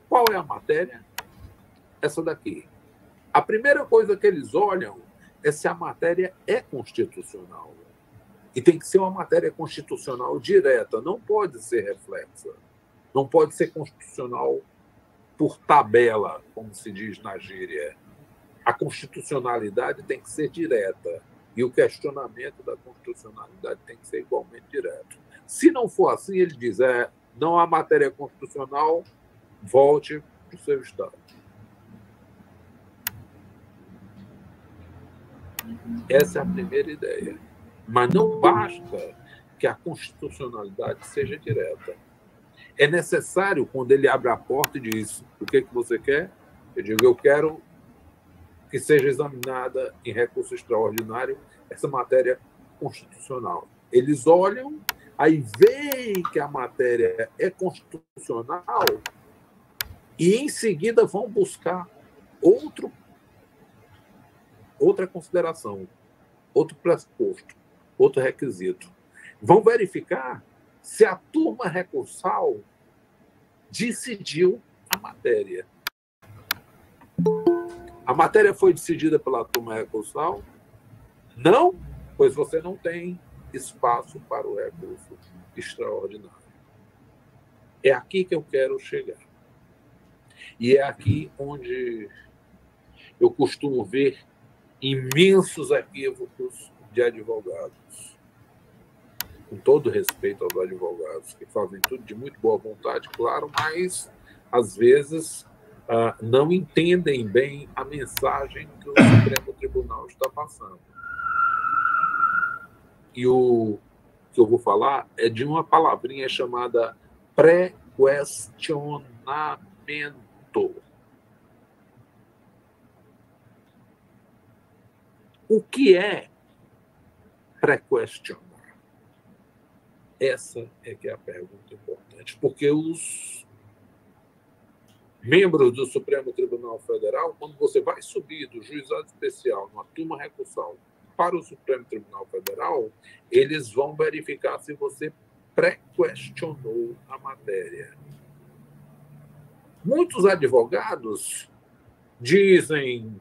[SPEAKER 1] Qual é a matéria? Essa daqui. A primeira coisa que eles olham é se a matéria é constitucional. E tem que ser uma matéria constitucional direta, não pode ser reflexa. Não pode ser constitucional por tabela, como se diz na gíria. A constitucionalidade tem que ser direta e o questionamento da constitucionalidade tem que ser igualmente direto. Se não for assim, ele diz: não há matéria constitucional, volte para o seu estado. Essa é a primeira ideia. Mas não basta que a constitucionalidade seja direta. É necessário, quando ele abre a porta e diz: o que você quer? Eu digo: eu quero que seja examinada em recurso extraordinário essa matéria constitucional. Eles olham, aí veem que a matéria é constitucional e, em seguida, vão buscar outra consideração, outro pressuposto, outro requisito. Vão verificar se a turma recursal decidiu a matéria. A matéria foi decidida pela turma recursal? Não, pois você não tem espaço para o recurso extraordinário. É aqui que eu quero chegar. E é aqui onde eu costumo ver imensos equívocos de advogados. Com todo respeito aos advogados, que fazem tudo de muito boa vontade, claro, mas, às vezes, não entendem bem a mensagem que o Supremo Tribunal está passando. E o que eu vou falar é de uma palavrinha chamada pré-questionamento. O que é pré-questionar? Essa é que é a pergunta importante, porque os membros do Supremo Tribunal Federal, quando você vai subir do juizado especial numa turma recursal para o Supremo Tribunal Federal, eles vão verificar se você pré-questionou a matéria. Muitos advogados dizem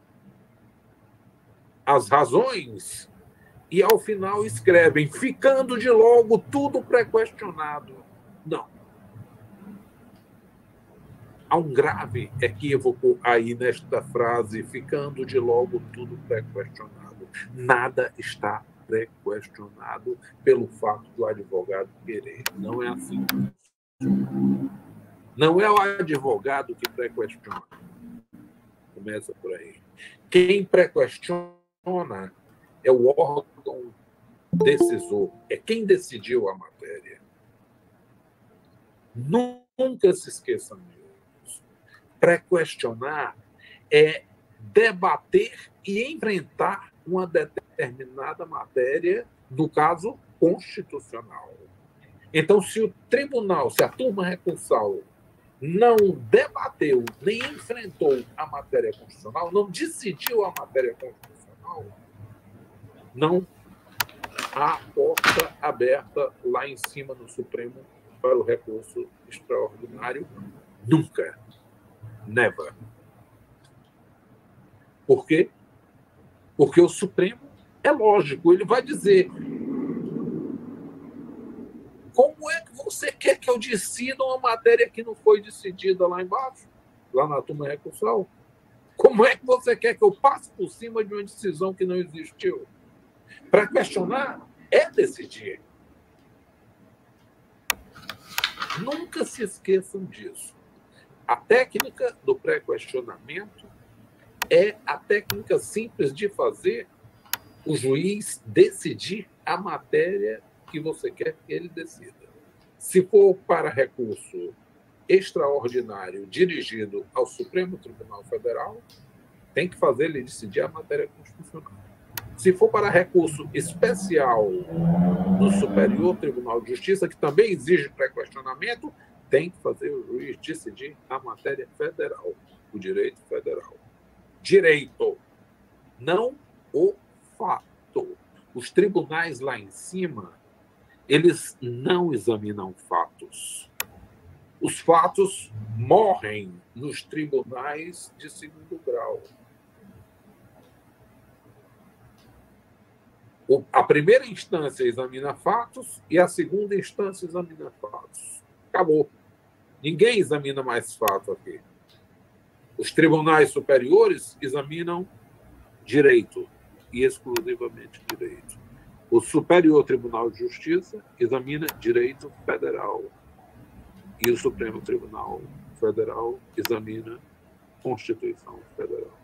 [SPEAKER 1] as razões e, ao final, escrevem, ficando de logo tudo pré-questionado. Não. Há um grave equívoco aí nesta frase, ficando de logo tudo pré-questionado. Nada está pré-questionado pelo fato do advogado querer. Não é assim. Não é o advogado que pré-questiona. Começa por aí. Quem pré-questiona é o órgão decisor, é quem decidiu a matéria. Nunca se esqueçam disso. Pré-questionar é debater e enfrentar uma determinada matéria, no caso, constitucional. Então, se o tribunal, se a turma recursal não debateu, nem enfrentou a matéria constitucional, não decidiu a matéria constitucional, não há porta aberta lá em cima no Supremo para o recurso extraordinário. Nunca. Never. Por quê? Porque o Supremo, é lógico, ele vai dizer: como é que você quer que eu decida uma matéria que não foi decidida lá embaixo, lá na turma recursal? Como é que você quer que eu passe por cima de uma decisão que não existiu? Para questionar é decidir. Nunca se esqueçam disso. A técnica do pré-questionamento é a técnica simples de fazer o juiz decidir a matéria que você quer que ele decida. Se for para recurso extraordinário dirigido ao Supremo Tribunal Federal, tem que fazer ele decidir a matéria constitucional. Se for para recurso especial do Superior Tribunal de Justiça, que também exige pré-questionamento, tem que fazer o juiz decidir a matéria federal, o direito federal. Direito, não o fato. Os tribunais lá em cima, eles não examinam fatos. Os fatos morrem nos tribunais de segundo grau. A primeira instância examina fatos e a segunda instância examina fatos. Acabou. Ninguém examina mais fatos aqui. Os tribunais superiores examinam direito, e exclusivamente direito. O Superior Tribunal de Justiça examina direito federal. E o Supremo Tribunal Federal examina Constituição Federal.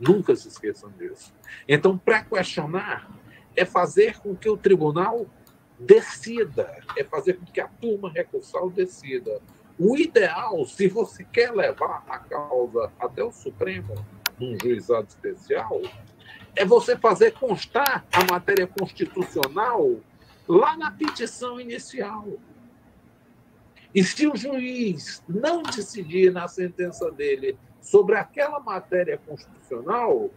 [SPEAKER 1] Nunca se esqueçam disso. Então, pré-questionar é fazer com que o tribunal decida, é fazer com que a turma recursal decida. O ideal, se você quer levar a causa até o Supremo, num juizado especial, é você fazer constar a matéria constitucional lá na petição inicial. E se o juiz não decidir na sentença dele sobre aquela matéria constitucional,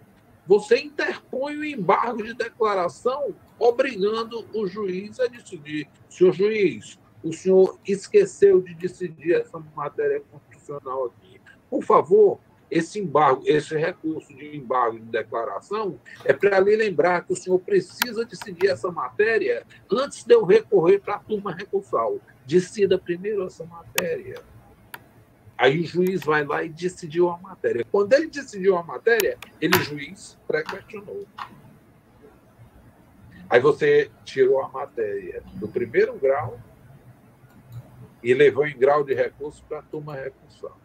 [SPEAKER 1] você interpõe o embargo de declaração, obrigando o juiz a decidir. Senhor juiz, o senhor esqueceu de decidir essa matéria constitucional aqui. Por favor, esse embargo, esse recurso de embargo de declaração é para lhe lembrar que o senhor precisa decidir essa matéria antes de eu recorrer para a turma recursal. Decida primeiro essa matéria. Aí o juiz vai lá e decidiu a matéria. Quando ele decidiu a matéria, ele, juiz, pré-questionou. Aí você tirou a matéria do primeiro grau e levou em grau de recurso para a turma recursal.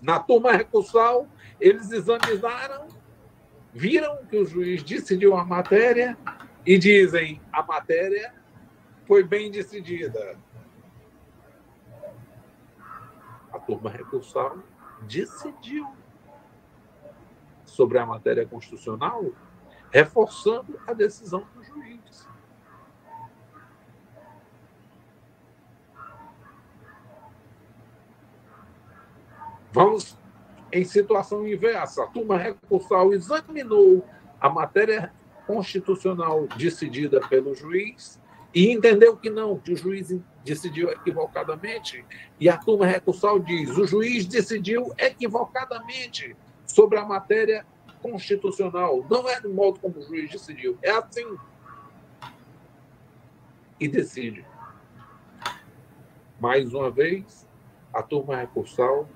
[SPEAKER 1] Na turma recursal, eles examinaram, viram que o juiz decidiu a matéria e dizem: a matéria foi bem decidida. A turma recursal decidiu sobre a matéria constitucional, reforçando a decisão do juiz. Vamos em situação inversa. A turma recursal examinou a matéria constitucional decidida pelo juiz e entendeu que não, que o juiz decidiu equivocadamente. E a turma recursal diz: o juiz decidiu equivocadamente sobre a matéria constitucional. Não é do modo como o juiz decidiu, é assim. E decide. Mais uma vez, a turma recursal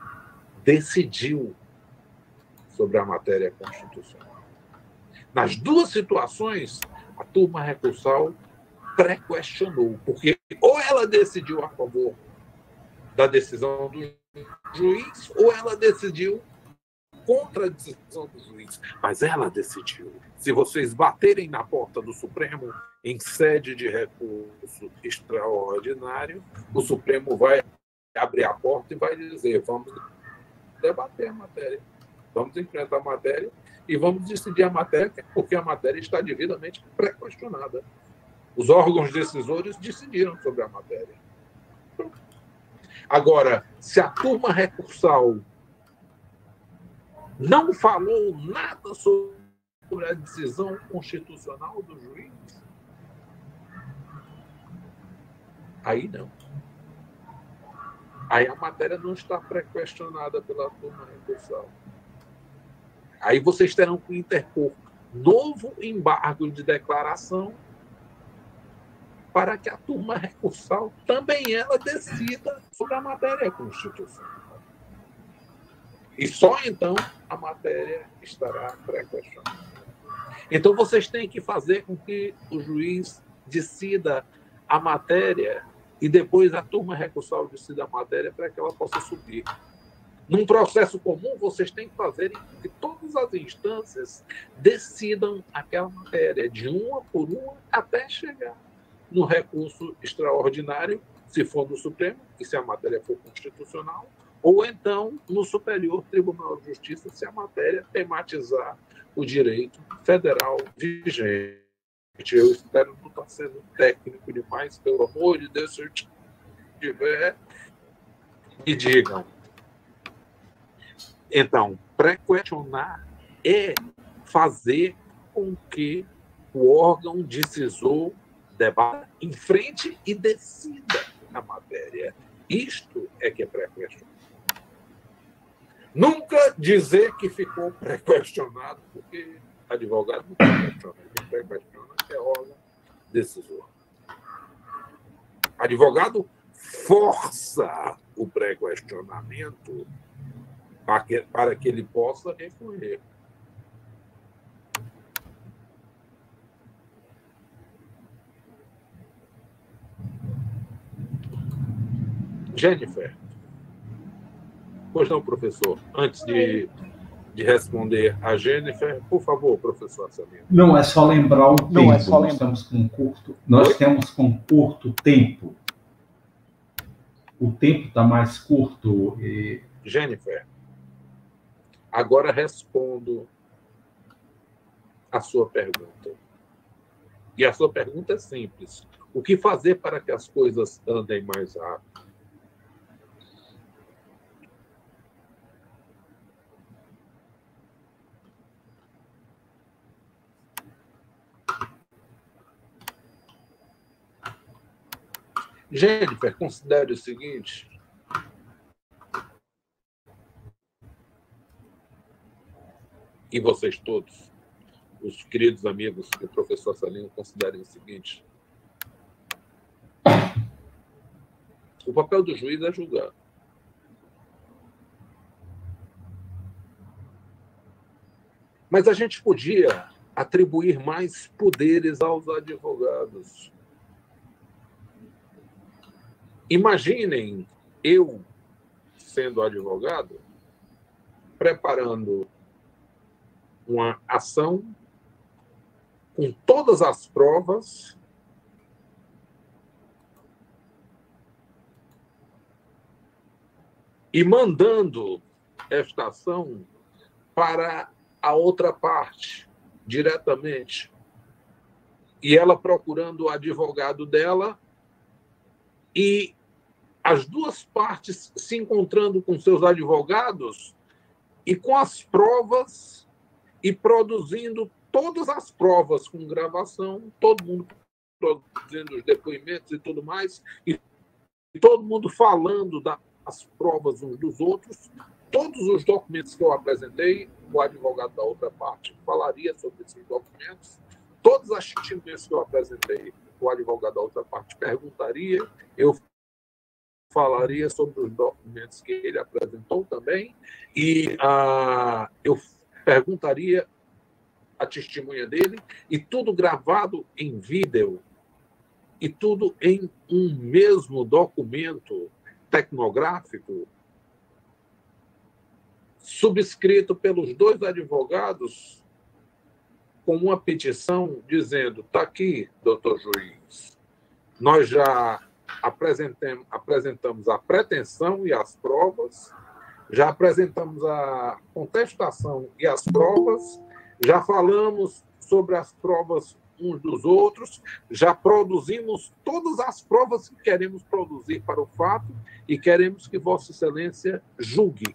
[SPEAKER 1] decidiu sobre a matéria constitucional. Nas duas situações, a turma recursal pré-questionou, porque ou ela decidiu a favor da decisão do juiz, ou ela decidiu contra a decisão do juiz. Mas ela decidiu. Se vocês baterem na porta do Supremo em sede de recurso extraordinário, o Supremo vai abrir a porta e vai dizer: vamos debater a matéria, vamos enfrentar a matéria e vamos decidir a matéria, porque a matéria está devidamente pré-questionada. Os órgãos decisores decidiram sobre a matéria. Agora, se a turma recursal não falou nada sobre a decisão constitucional do juiz, aí não. Aí a matéria não está pré-questionada pela turma recursal. Aí vocês terão que interpor novo embargo de declaração para que a turma recursal também ela decida sobre a matéria constitucional. E só então a matéria estará pré-questionada. Então vocês têm que fazer com que o juiz decida a matéria e depois a turma recursal decida a matéria para que ela possa subir. Num processo comum, vocês têm que fazer com que todas as instâncias decidam aquela matéria, de uma por uma, até chegar no recurso extraordinário, se for no Supremo, e se a matéria for constitucional, ou então no Superior Tribunal de Justiça, se a matéria tematizar o direito federal vigente. Eu espero não estar sendo técnico demais, pelo amor de Deus, se eu tiver, me digam. Então, pré-questionar é fazer com que o órgão decisor debata, enfrente e decida a matéria. Isto é que é pré-questionar. Nunca dizer que ficou pré-questionado, porque advogado não pré-questiona. Quem pré-questiona é órgão decisor. Advogado força o pré-questionamento para que ele possa recorrer. Jennifer. Pois não, professor. Antes de responder a Jennifer, por favor, professor Samir.
[SPEAKER 2] Não, é só lembrar o tempo. Nós temos com curto tempo. O tempo está mais curto.
[SPEAKER 1] Jennifer, agora respondo a sua pergunta. E a sua pergunta é simples. O que fazer para que as coisas andem mais rápido? Jennifer, considere o seguinte: e vocês todos, os queridos amigos do professor Salino, considerem o seguinte: o papel do juiz é julgar. Mas a gente podia atribuir mais poderes aos advogados. Imaginem eu, sendo advogado, preparando uma ação com todas as provas e mandando esta ação para a outra parte, diretamente. E ela procurando o advogado dela e as duas partes se encontrando com seus advogados e com as provas e produzindo todas as provas com gravação, todo mundo produzindo os depoimentos e tudo mais, e todo mundo falando das provas uns dos outros. Todos os documentos que eu apresentei, o advogado da outra parte falaria sobre esses documentos. Todas as testemunhas que eu apresentei, o advogado da outra parte perguntaria, eu falaria sobre os documentos que ele apresentou também, e eu perguntaria a testemunha dele, e tudo gravado em vídeo, e tudo em um mesmo documento tecnográfico, subscrito pelos dois advogados, com uma petição dizendo: está aqui, doutor juiz, nós já apresentamos a pretensão e as provas, já apresentamos a contestação e as provas, já falamos sobre as provas uns dos outros, já produzimos todas as provas que queremos produzir para o fato e queremos que Vossa Excelência julgue.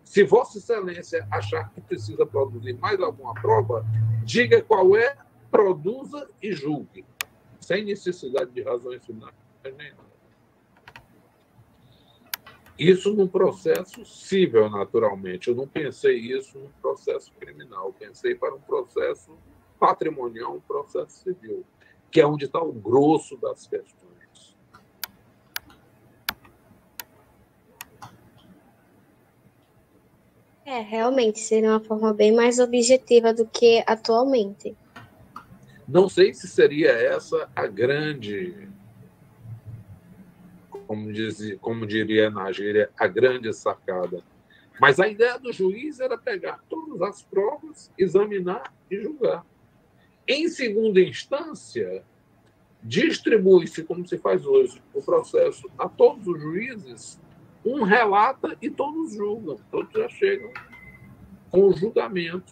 [SPEAKER 1] Se Vossa Excelência achar que precisa produzir mais alguma prova, diga qual é, produza e julgue, sem necessidade de razões finais nem nada. Isso num processo civil, naturalmente. Eu não pensei isso num processo criminal. Eu pensei para um processo patrimonial, um processo civil, que é onde está o grosso das questões.
[SPEAKER 3] Realmente seria uma forma bem mais objetiva do que atualmente.
[SPEAKER 1] Não sei se seria essa a grande, como diria na gíria, a grande sacada. Mas a ideia do juiz era pegar todas as provas, examinar e julgar. Em segunda instância, distribui-se, como se faz hoje, o processo a todos os juízes, um relata e todos julgam, todos já chegam com o julgamento.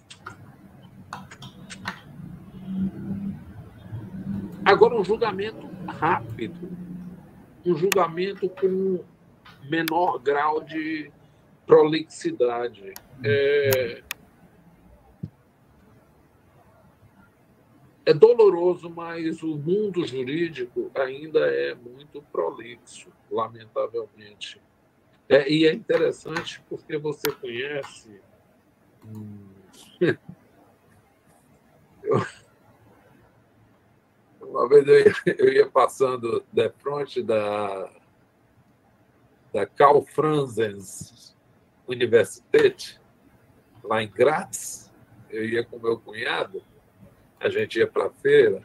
[SPEAKER 1] Agora, um julgamento rápido, um julgamento com menor grau de prolixidade. É doloroso, mas o mundo jurídico ainda é muito prolixo, lamentavelmente. E é interessante porque você conhece... Uma vez eu ia passando de frente da Karl Franzens Universität, lá em Graz. Eu ia com meu cunhado, a gente ia para a feira,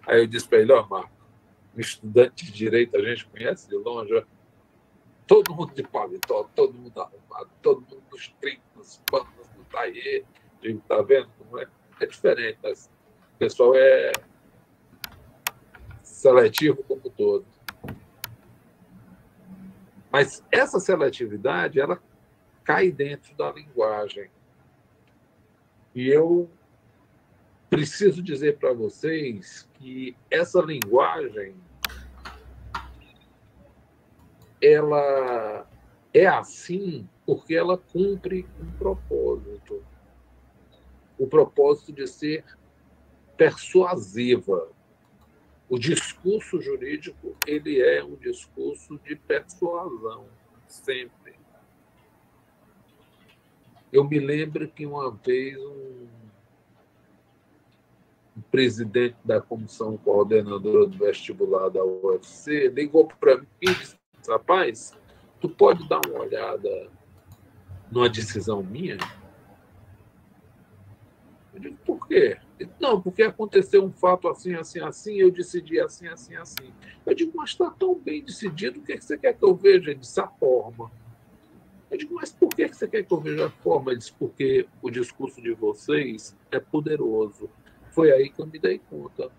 [SPEAKER 1] aí eu disse para ele: Marco, um estudante de direito a gente conhece de longe, todo mundo de paletó, todo mundo arrumado, todo mundo nos trincos, nos panos, no taillé. Está vendo como é? É diferente, mas o pessoal é seletivo como um todo. Mas essa seletividade, ela cai dentro da linguagem. E eu preciso dizer para vocês que essa linguagem, ela é assim porque ela cumpre um propósito. O propósito de ser persuasiva. O discurso jurídico, ele é um discurso de persuasão, sempre. Eu me lembro que uma vez um presidente da comissão coordenadora do vestibular da UFC ligou para mim e disse: rapaz, tu pode dar uma olhada numa decisão minha? Eu digo: por quê? Ele: não, porque aconteceu um fato assim, assim, assim, eu decidi assim, assim, assim. Eu digo: mas está tão bem decidido, o que você quer que eu veja? Ele disse: a forma. Eu digo: mas por que você quer que eu veja a forma? Ele disse: porque o discurso de vocês é poderoso. Foi aí que eu me dei conta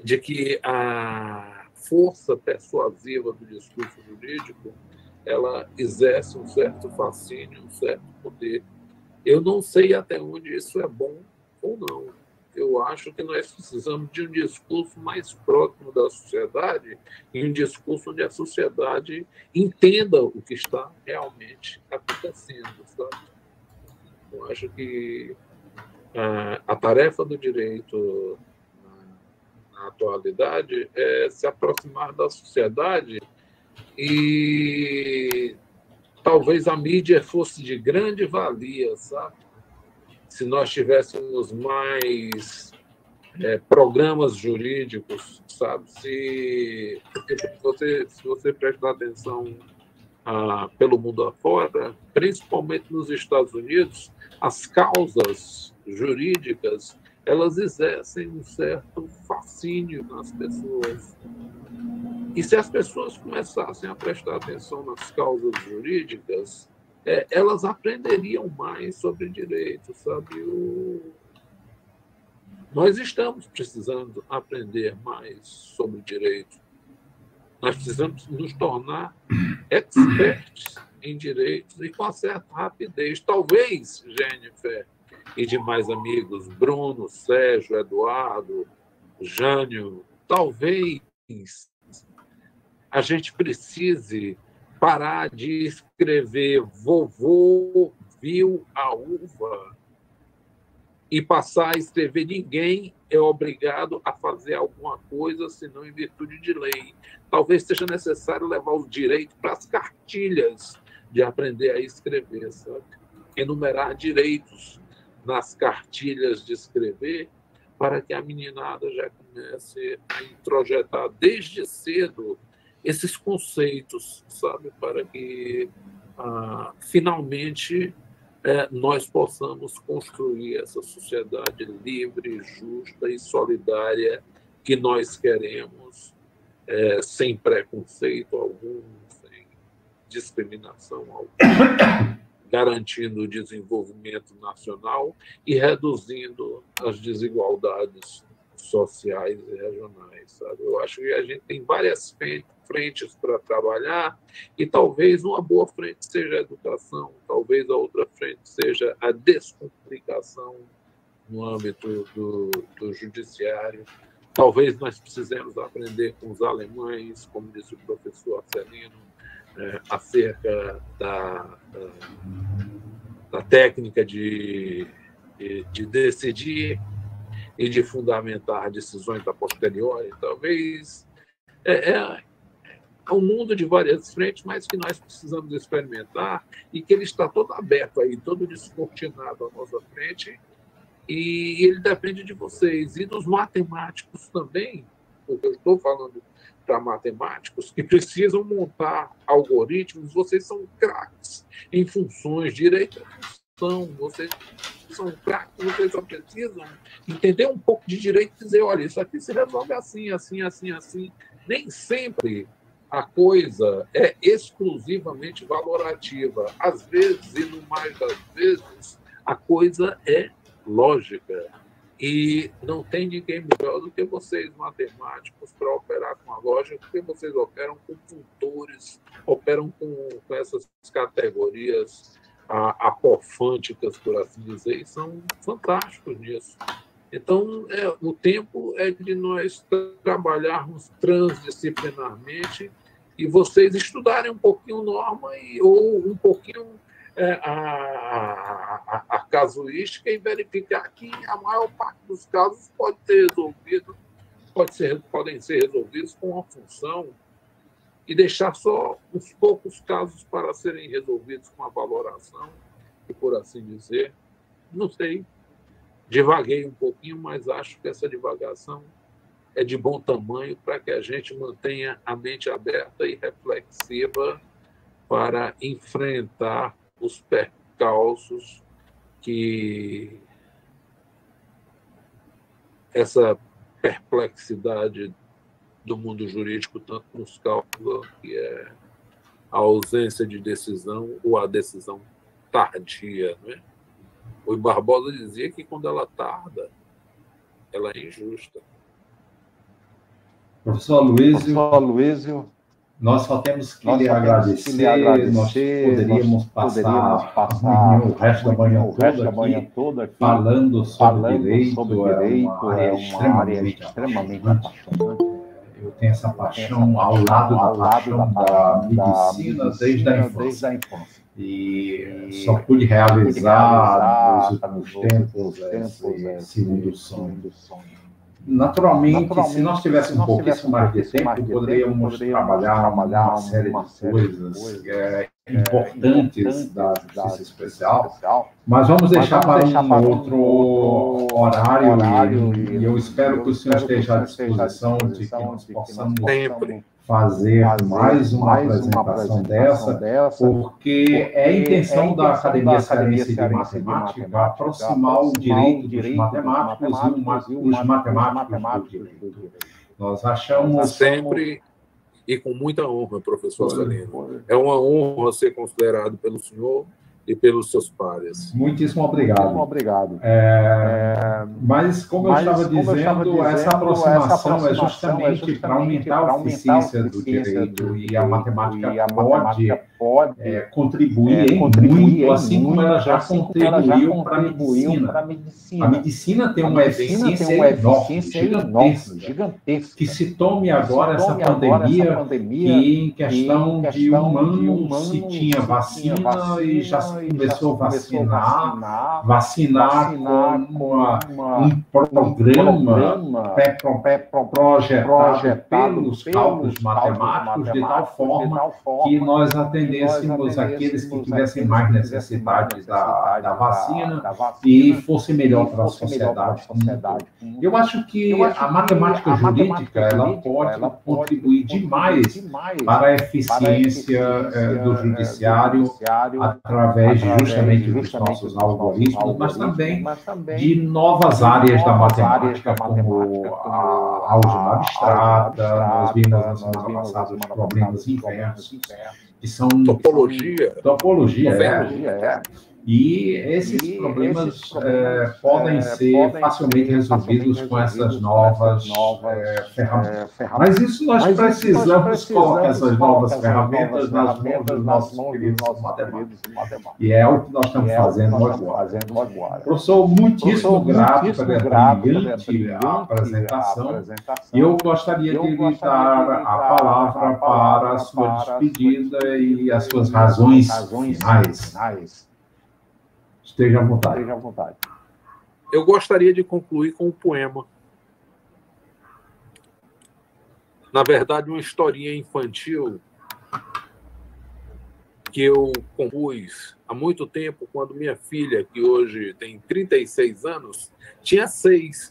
[SPEAKER 1] de que a força persuasiva do discurso jurídico ela exerce um certo fascínio, um certo poder. Eu não sei até onde isso é bom ou não. Eu acho que nós precisamos de um discurso mais próximo da sociedade e um discurso onde a sociedade entenda o que está realmente acontecendo, sabe? Eu acho que a tarefa do direito na atualidade é se aproximar da sociedade e talvez a mídia fosse de grande valia, sabe? Se nós tivéssemos mais programas jurídicos, sabe? Se você prestar atenção pelo mundo afora, principalmente nos Estados Unidos, as causas jurídicas elas exercem um certo fascínio nas pessoas. E se as pessoas começassem a prestar atenção nas causas jurídicas, elas aprenderiam mais sobre direito, sabe? Nós estamos precisando aprender mais sobre direito. Nós precisamos nos tornar experts em direitos e com certa rapidez. Talvez, Jennifer e demais amigos, Bruno, Sérgio, Eduardo, Jânio, talvez a gente precise parar de escrever vovô viu a uva e passar a escrever ninguém é obrigado a fazer alguma coisa, senão em virtude de lei. Talvez seja necessário levar os direitos para as cartilhas de aprender a escrever, sabe? Enumerar direitos nas cartilhas de escrever para que a meninada já comece a introjetar desde cedo esses conceitos, sabe? Para que finalmente nós possamos construir essa sociedade livre, justa e solidária que nós queremos, sem preconceito algum, sem discriminação alguma, garantindo o desenvolvimento nacional e reduzindo as desigualdades sociais e regionais, sabe? Eu acho que a gente tem várias frentes para trabalhar e talvez uma boa frente seja a educação, talvez a outra frente seja a descomplicação no âmbito do judiciário. Talvez nós precisemos aprender com os alemães, como disse o professor Arcelino, acerca da técnica de decidir e de fundamentar decisões a posteriori. Talvez é um mundo de várias frentes, mas que nós precisamos experimentar e que ele está todo aberto aí, todo descortinado à nossa frente, e ele depende de vocês e dos matemáticos também, porque eu estou falando para matemáticos que precisam montar algoritmos. Vocês são craques em funções, direito à função, vocês são craques, vocês só precisam entender um pouco de direito e dizer: olha, isso aqui se resolve assim, assim, assim, assim. Nem sempre a coisa é exclusivamente valorativa. Às vezes, e no mais das vezes, a coisa é lógica. E não tem ninguém melhor do que vocês, matemáticos, para operar com a lógica, porque vocês operam com funtores, operam com essas categorias apofânticas, por assim dizer, e são fantásticos nisso. Então, o tempo é de nós trabalharmos transdisciplinarmente e vocês estudarem um pouquinho norma ou um pouquinho a casuística e verificar que a maior parte dos casos pode ser resolvido podem ser resolvidos com uma função e deixar só uns poucos casos para serem resolvidos com a valoração, e por assim dizer. Não sei, divaguei um pouquinho, mas acho que essa divagação é de bom tamanho para que a gente mantenha a mente aberta e reflexiva para enfrentar os percalços que essa perplexidade do mundo jurídico tanto nos causa, que é a ausência de decisão ou a decisão tardia, não é? O Barbosa dizia que quando ela tarda, ela é injusta.
[SPEAKER 2] Professor Luísio, nós só temos que lhe agradecer. Nós poderíamos passar o resto da manhã toda aqui falando sobre direito. É uma área extremamente apaixonante. Eu tenho essa paixão ao lado da paixão da medicina desde a infância. E só pude realizar nos últimos tempos esse segundo sonho. Naturalmente, se nós tivéssemos um pouquíssimo mais de tempo, poderíamos trabalhar uma série de coisas importantes da justiça especial, mas vamos deixar para um outro horário, e eu espero que o senhor esteja à disposição de que nós possamos fazer mais uma apresentação dessa, porque é a intenção da Academia Cearense de Matemática aproximar o direito dos matemáticos e os matemáticos do direito. Nós achamos...
[SPEAKER 1] Sempre e com muita honra, professor Celino. É uma honra ser considerado pelo senhor e pelos seus pares.
[SPEAKER 2] Muitíssimo obrigado. Mas, como eu estava dizendo, essa aproximação é justamente para aumentar a eficiência do direito, e a matemática pode contribuir muito, assim como ela já contribuiu para a medicina. A medicina tem uma eficiência enorme, gigantesca, que se tome agora essa pandemia, que em questão de um ano se tinha vacina e já se começou a vacinar com um programa projetado pelos cálculos matemáticos, de tal forma que nós atendêssemos aqueles que tivessem mais necessidade da vacina e fosse melhor para a sociedade. Eu acho que a matemática jurídica ela pode contribuir demais para a eficiência do judiciário através justamente dos nossos algoritmos, mas também de novas áreas da matemática, como a álgebra abstrata. Nós vimos na semana passada os problemas inversos, que são topologia. E esses problemas podem ser facilmente resolvidos com essas novas ferramentas. Mas isso nós precisamos colocar essas novas ferramentas nas mãos dos nossos queridos matemáticos. E é o que nós estamos fazendo agora. Professor, muitíssimo grato pela brilhante apresentação. E eu gostaria de lhe dar a palavra para a sua despedida e as suas razões finais. Esteja à vontade.
[SPEAKER 1] Eu gostaria de concluir com um poema. Na verdade, uma historinha infantil que eu compus há muito tempo, quando minha filha, que hoje tem 36 anos, tinha 6.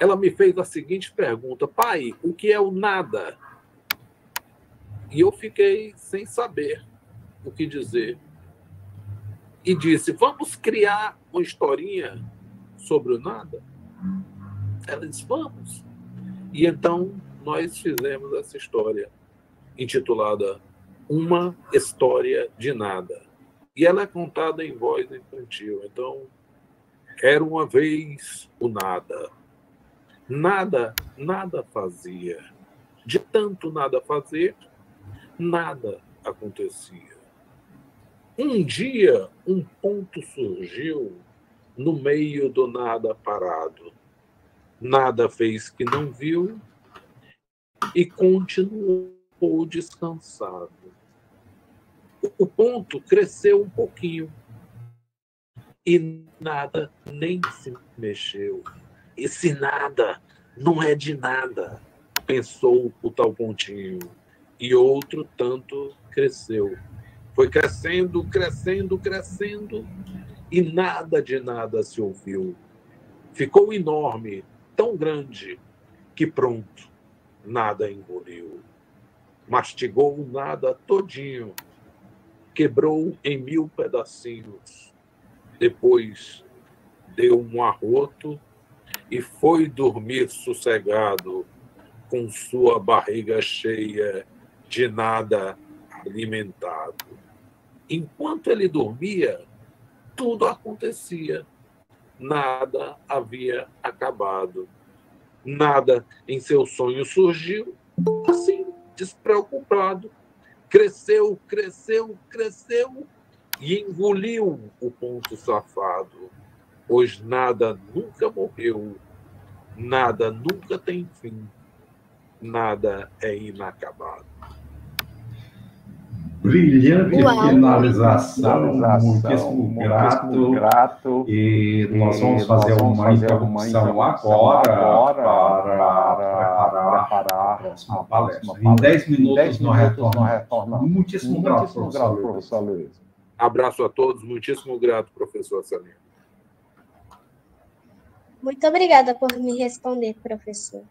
[SPEAKER 1] Ela me fez a seguinte pergunta: pai, o que é o nada? E eu fiquei sem saber o que dizer. E disse: vamos criar uma historinha sobre o nada? Ela disse: vamos. E então nós fizemos essa história, intitulada Uma História de Nada. E ela é contada em voz infantil. Então, era uma vez o nada. Nada fazia. De tanto nada fazer, nada acontecia. Um dia, um ponto surgiu no meio do nada parado. Nada fez que não viu e continuou descansado. O ponto cresceu um pouquinho e nada nem se mexeu. Esse nada Não é de nada, pensou o tal pontinho, e outro tanto cresceu. Foi crescendo, crescendo, crescendo, e nada de nada se ouviu. Ficou enorme, tão grande, que pronto, nada engoliu. Mastigou o nada todinho, quebrou em 1000 pedacinhos. Depois deu um arroto e foi dormir sossegado, com sua barriga cheia de nada alimentado. Enquanto ele dormia, tudo acontecia. Nada havia acabado. Nada em seu sonho surgiu, assim, despreocupado. Cresceu, cresceu, cresceu e engoliu o ponto safado. Pois nada nunca morreu, nada nunca tem fim, nada é inacabado.
[SPEAKER 2] Brilhante finalização, muitíssimo grato. E nós vamos fazer uma interrupção agora para preparar a próxima palestra. Em 10 minutos nós retornamos. Muitíssimo grato, professor Luiz.
[SPEAKER 1] Abraço a todos, muitíssimo grato, professor Salim.
[SPEAKER 3] Muito obrigada por me responder, professor.